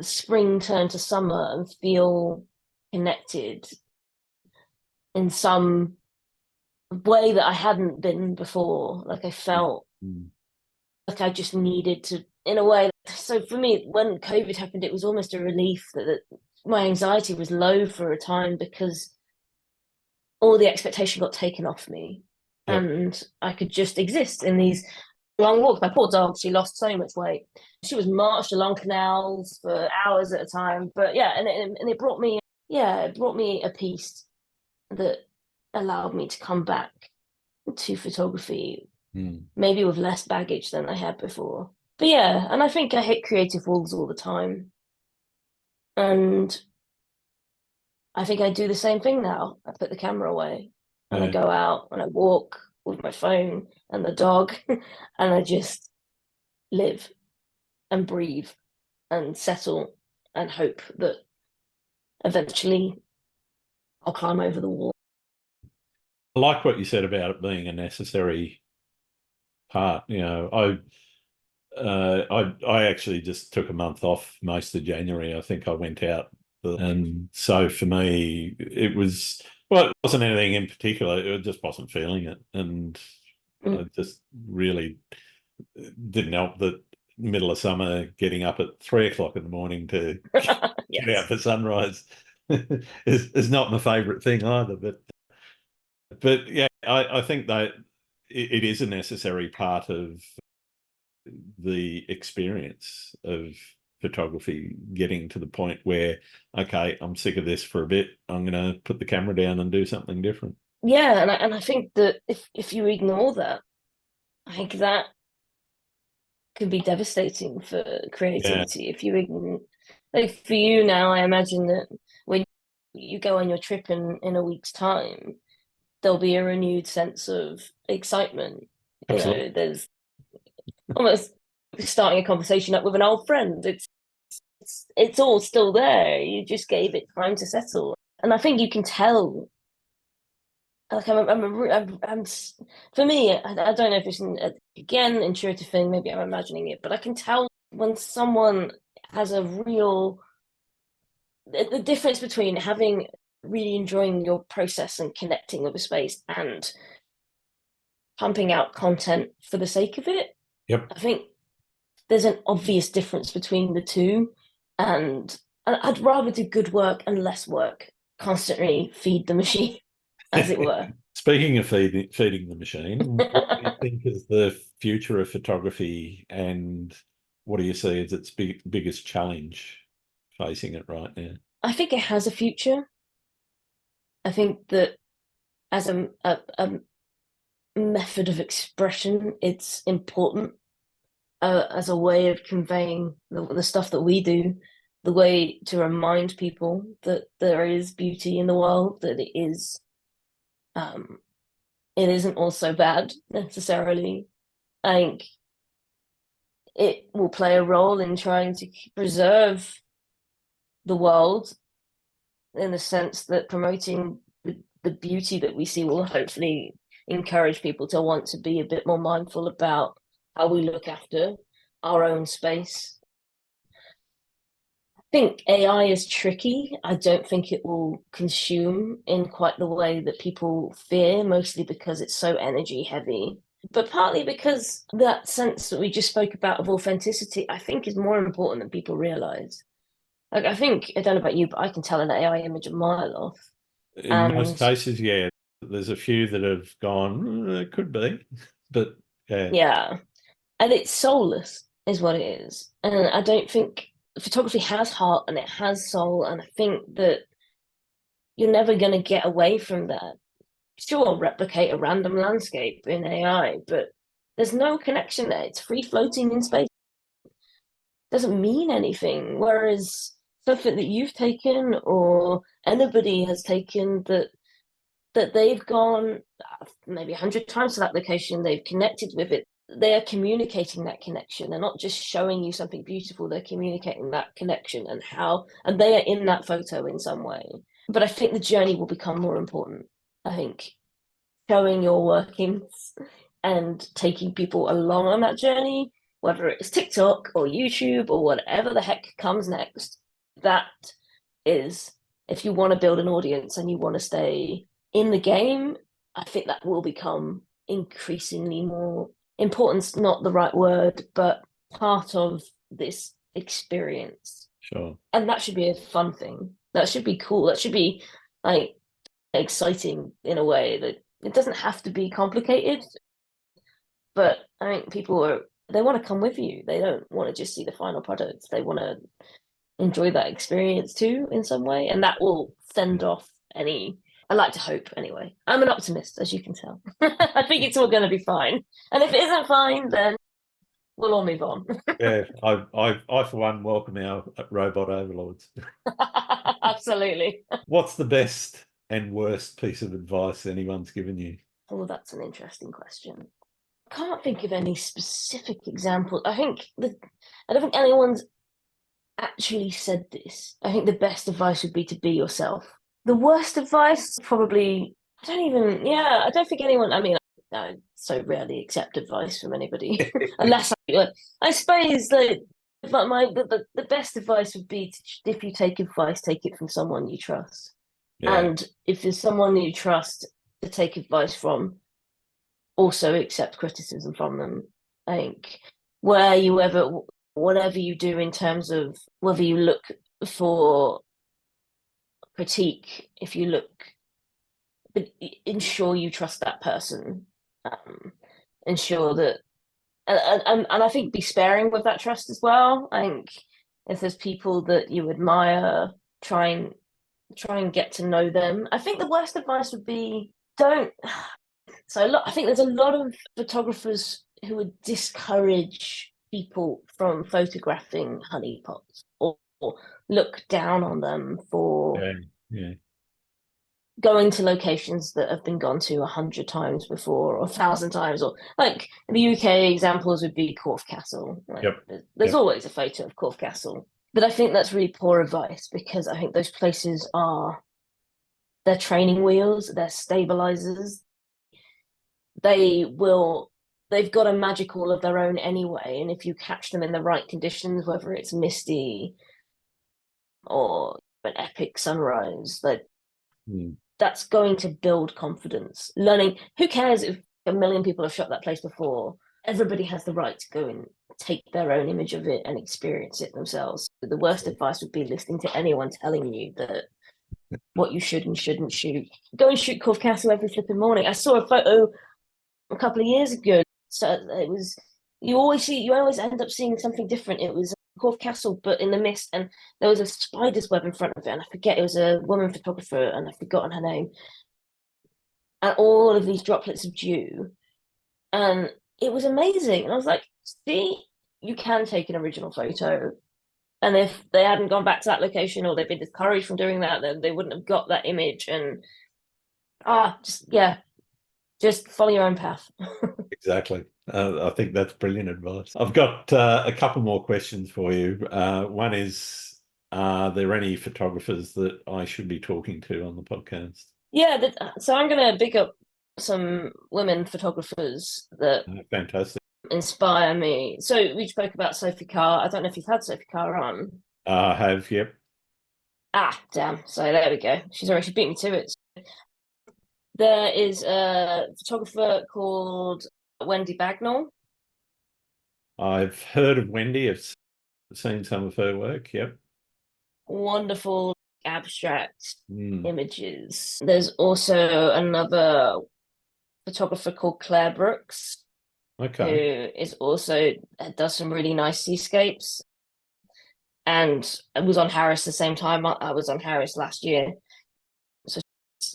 spring turn to summer and feel connected in some way that I hadn't been before. Like I felt like I just needed to, in a way. So for me, when COVID happened, it was almost a relief that my anxiety was low for a time, because all the expectation got taken off me. Yep. And I could just exist in these long walks. My poor dog, she lost so much weight. She was marched along canals for hours at a time. But yeah, and it brought me, it brought me a peace that allowed me to come back to photography, maybe with less baggage than I had before. But yeah, and I think I hit creative walls all the time. And I think I do the same thing now. I put the camera away and I go out and I walk with my phone and the dog and I just live and breathe and settle and hope that eventually I'll climb over the wall. I like what you said about it being a necessary part. I actually just took a month off most of January. I think I went out, and so for me, it wasn't anything in particular. It just wasn't feeling it, and I just really didn't help that middle of summer, getting up at 3 o'clock in the morning to get out for sunrise is not my favourite thing either. But yeah, I think that it is a necessary part of the experience of photography, getting to the point where, okay, I'm sick of this for a bit. I'm going to put the camera down and do something different. Yeah, and I think that if you ignore that, I think that could be devastating for creativity. Yeah. If you ignore, like for you now, I imagine that when you go on your trip in a week's time, there'll be a renewed sense of excitement. Absolutely. You know, there's almost starting a conversation up with an old friend. It's all still there. You just gave it time to settle, and I think you can tell. Like I'm for me, I don't know if it's again intuitive thing. Maybe I'm imagining it, but I can tell when someone has a real the difference between having really enjoying your process and connecting with a space and pumping out content for the sake of it. Yep. I think there's an obvious difference between the two, and I'd rather do good work and less work. Constantly feed the machine, as it were. Speaking of feeding the machine, what do you think is the future of photography, and what do you see as its biggest challenge facing it right now? I think it has a future. I think that as a method of expression, it's important as a way of conveying the stuff that we do, the way to remind people that there is beauty in the world, that it isn't all so bad necessarily. I think it will play a role in trying to preserve the world, in the sense that promoting the beauty that we see will hopefully encourage people to want to be a bit more mindful about how we look after our own space. I think AI is tricky. I don't think it will consume in quite the way that people fear, mostly because it's so energy heavy. But partly because that sense that we just spoke about of authenticity, I think is more important than people realize. Like, I think, I don't know about you, but I can tell an AI image a mile off. In most cases, yeah. There's a few that have gone, it could be, but yeah. Yeah. And it's soulless is what it is. And I don't think photography has heart and it has soul. And I think that you're never going to get away from that. Sure, replicate a random landscape in AI, but there's no connection there. It's free floating in space. It doesn't mean anything. Whereas something that you've taken or anybody has taken that they've gone maybe 100 times to that location, they've connected with it, they are communicating that connection. They're not just showing you something beautiful, they're communicating that connection and they are in that photo in some way. But I think the journey will become more important. I think showing your workings and taking people along on that journey, whether it's TikTok or YouTube or whatever the heck comes next, that is, if you want to build an audience and you want to stay in the game, I think that will become increasingly more importance, not the right word, but part of this experience. Sure. And that should be a fun thing. That should be cool. That should be like exciting in a way that it doesn't have to be complicated. But I think they want to come with you. They don't want to just see the final product. They want to enjoy that experience too in some way. And that will fend off any, I like to hope anyway. I'm an optimist, as you can tell. I think it's all going to be fine. And if it isn't fine, then we'll all move on. Yeah, I for one welcome our robot overlords. Absolutely. What's the best and worst piece of advice anyone's given you? Oh, that's an interesting question. I can't think of any specific example. I don't think anyone's actually said this. I think the best advice would be to be yourself. The worst advice, probably, I don't think anyone, I so rarely accept advice from anybody, unless I suppose that the best advice would be if you take advice, take it from someone you trust. Yeah. And if there's someone you trust to take advice from, also accept criticism from them. I think whatever you do in terms of whether you look for critique, if you look, ensure you trust that person, ensure that, and I think be sparing with that trust as well. I think if there's people that you admire, try and get to know them. I think the worst advice would be don't. I think there's a lot of photographers who would discourage people from photographing honeypots or look down on them for going to locations that have been gone to 100 times before or 1,000 times, or like the UK examples would be Corfe Castle. There's always a photo of Corfe Castle. But I think that's really poor advice, because I think those places they're training wheels, they're stabilizers. They've got a magic all of their own anyway. And if you catch them in the right conditions, whether it's misty or an epic sunrise, that's going to build confidence. Learning, who cares if 1 million people have shot that place before? Everybody has the right to go and take their own image of it and experience it themselves. The worst advice would be listening to anyone telling you that what you should and shouldn't shoot. Go and shoot Corfe Castle every flipping morning. I saw a photo a couple of years ago. So it was, you always end up seeing something different. It was Corfe Castle, but in the mist, and there was a spider's web in front of it, and I forget, it was a woman photographer, and I've forgotten her name. And all of these droplets of dew, and it was amazing. And I was like, see, you can take an original photo. And if they hadn't gone back to that location, or they've been discouraged from doing that, then they wouldn't have got that image. And just follow your own path. Exactly. I think that's brilliant advice. I've got a couple more questions for you. One is, are there any photographers that I should be talking to on the podcast? Yeah, so I'm going to pick up some women photographers that fantastic inspire me. So we spoke about Sophie Carr. I don't know if you've had Sophie Carr on. I have, yep. Damn. So there we go. She beat me to it. There is a photographer called Wendy Bagnall. I've heard of Wendy. I've seen some of her work, yep. Wonderful abstract images. There's also another photographer called Claire Brooks, who is also does some really nice seascapes, and was on Harris the same time I was on Harris last year. So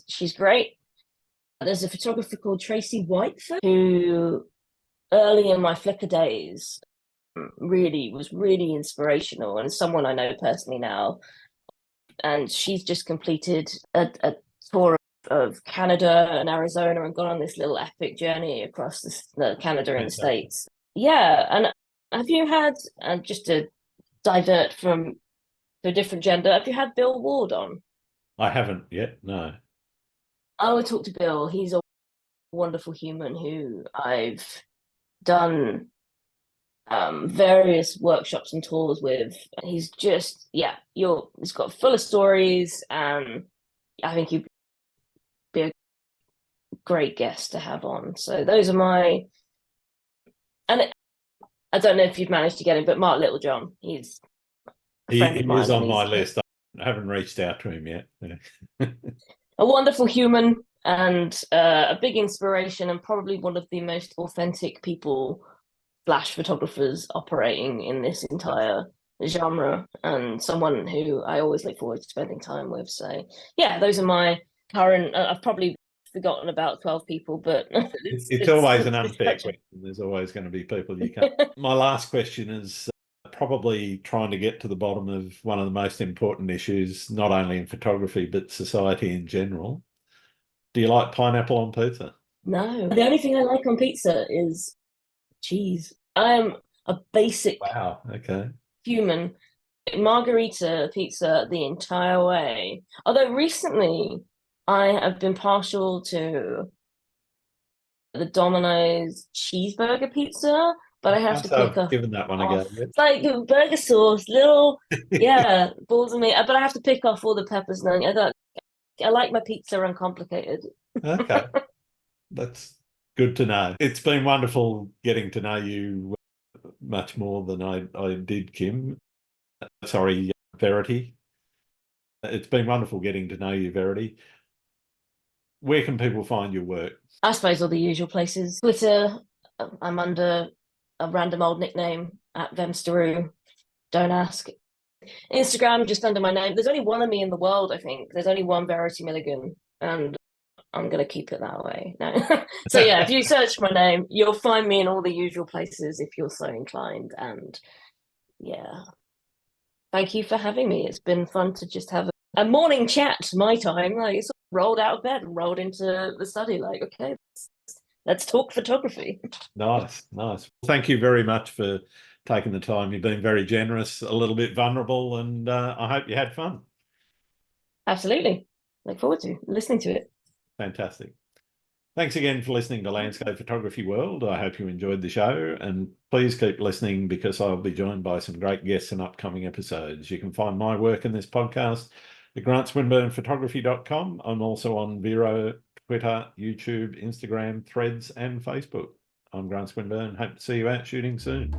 she's great. There's a photographer called Tracy Whitefoot, who early in my Flickr days was really inspirational, and someone I know personally now. And she's just completed a tour of Canada and Arizona and gone on this little epic journey across the Canada and the Fantastic. States. Yeah, and have you had, just to divert from to a different gender, have you had Bill Ward on? I haven't yet, no. I would talk to Bill. He's a wonderful human who I've done various workshops and tours with. He's just, yeah, he's got full of stories, and I think he'd be a great guest to have on. So those are my, and I don't know if you've managed to get him, but Mark Littlejohn, he's a friend of He mine. is on my list. I haven't reached out to him yet. A wonderful human and a big inspiration, and probably one of the most authentic people flash photographers operating in this entire genre, and someone who I always look forward to spending time with. So yeah, those are my current. I've probably forgotten about 12 people, but it's always an unfair question. There's always going to be people you can't. My last question is probably trying to get to the bottom of one of the most important issues, not only in photography but society in general. Do you like pineapple on pizza? No, the only thing I like on pizza is cheese. I am a basic human. Margarita pizza the entire way. Although recently I have been partial to the Domino's cheeseburger pizza, but I have to pick up. Given that one a go. It's like burger sauce, little balls of meat. But I have to pick off all the peppers and onion. I like my pizza uncomplicated. Okay, that's good to know. It's been wonderful getting to know you much more than I did, Kim. Sorry, Verity. It's been wonderful getting to know you, Verity. Where can people find your work? I suppose all the usual places. Twitter, I'm under a random old nickname at Vemsteroo. Don't ask. Instagram, just under my name. There's only one of me in the world, I think. There's only one Verity Milligan, and I'm going to keep it that way. No. So yeah, if you search my name, you'll find me in all the usual places if you're so inclined. And yeah, thank you for having me. It's been fun to just have a morning chat, my time. Like, it's rolled out of bed and rolled into the study. Like, okay, let's talk photography. Nice. Thank you very much for taking the time. You've been very generous, a little bit vulnerable, and I hope you had fun. Absolutely. Look forward to listening to it. Fantastic. Thanks again for listening to Landscape Photography World. I hope you enjoyed the show, and please keep listening because I'll be joined by some great guests in upcoming episodes. You can find my work in this podcast at grantswinburnphotography.com. I'm also on Vero, Twitter, YouTube, Instagram, Threads, and Facebook. I'm Grant Swinburne. Hope to see you out shooting soon.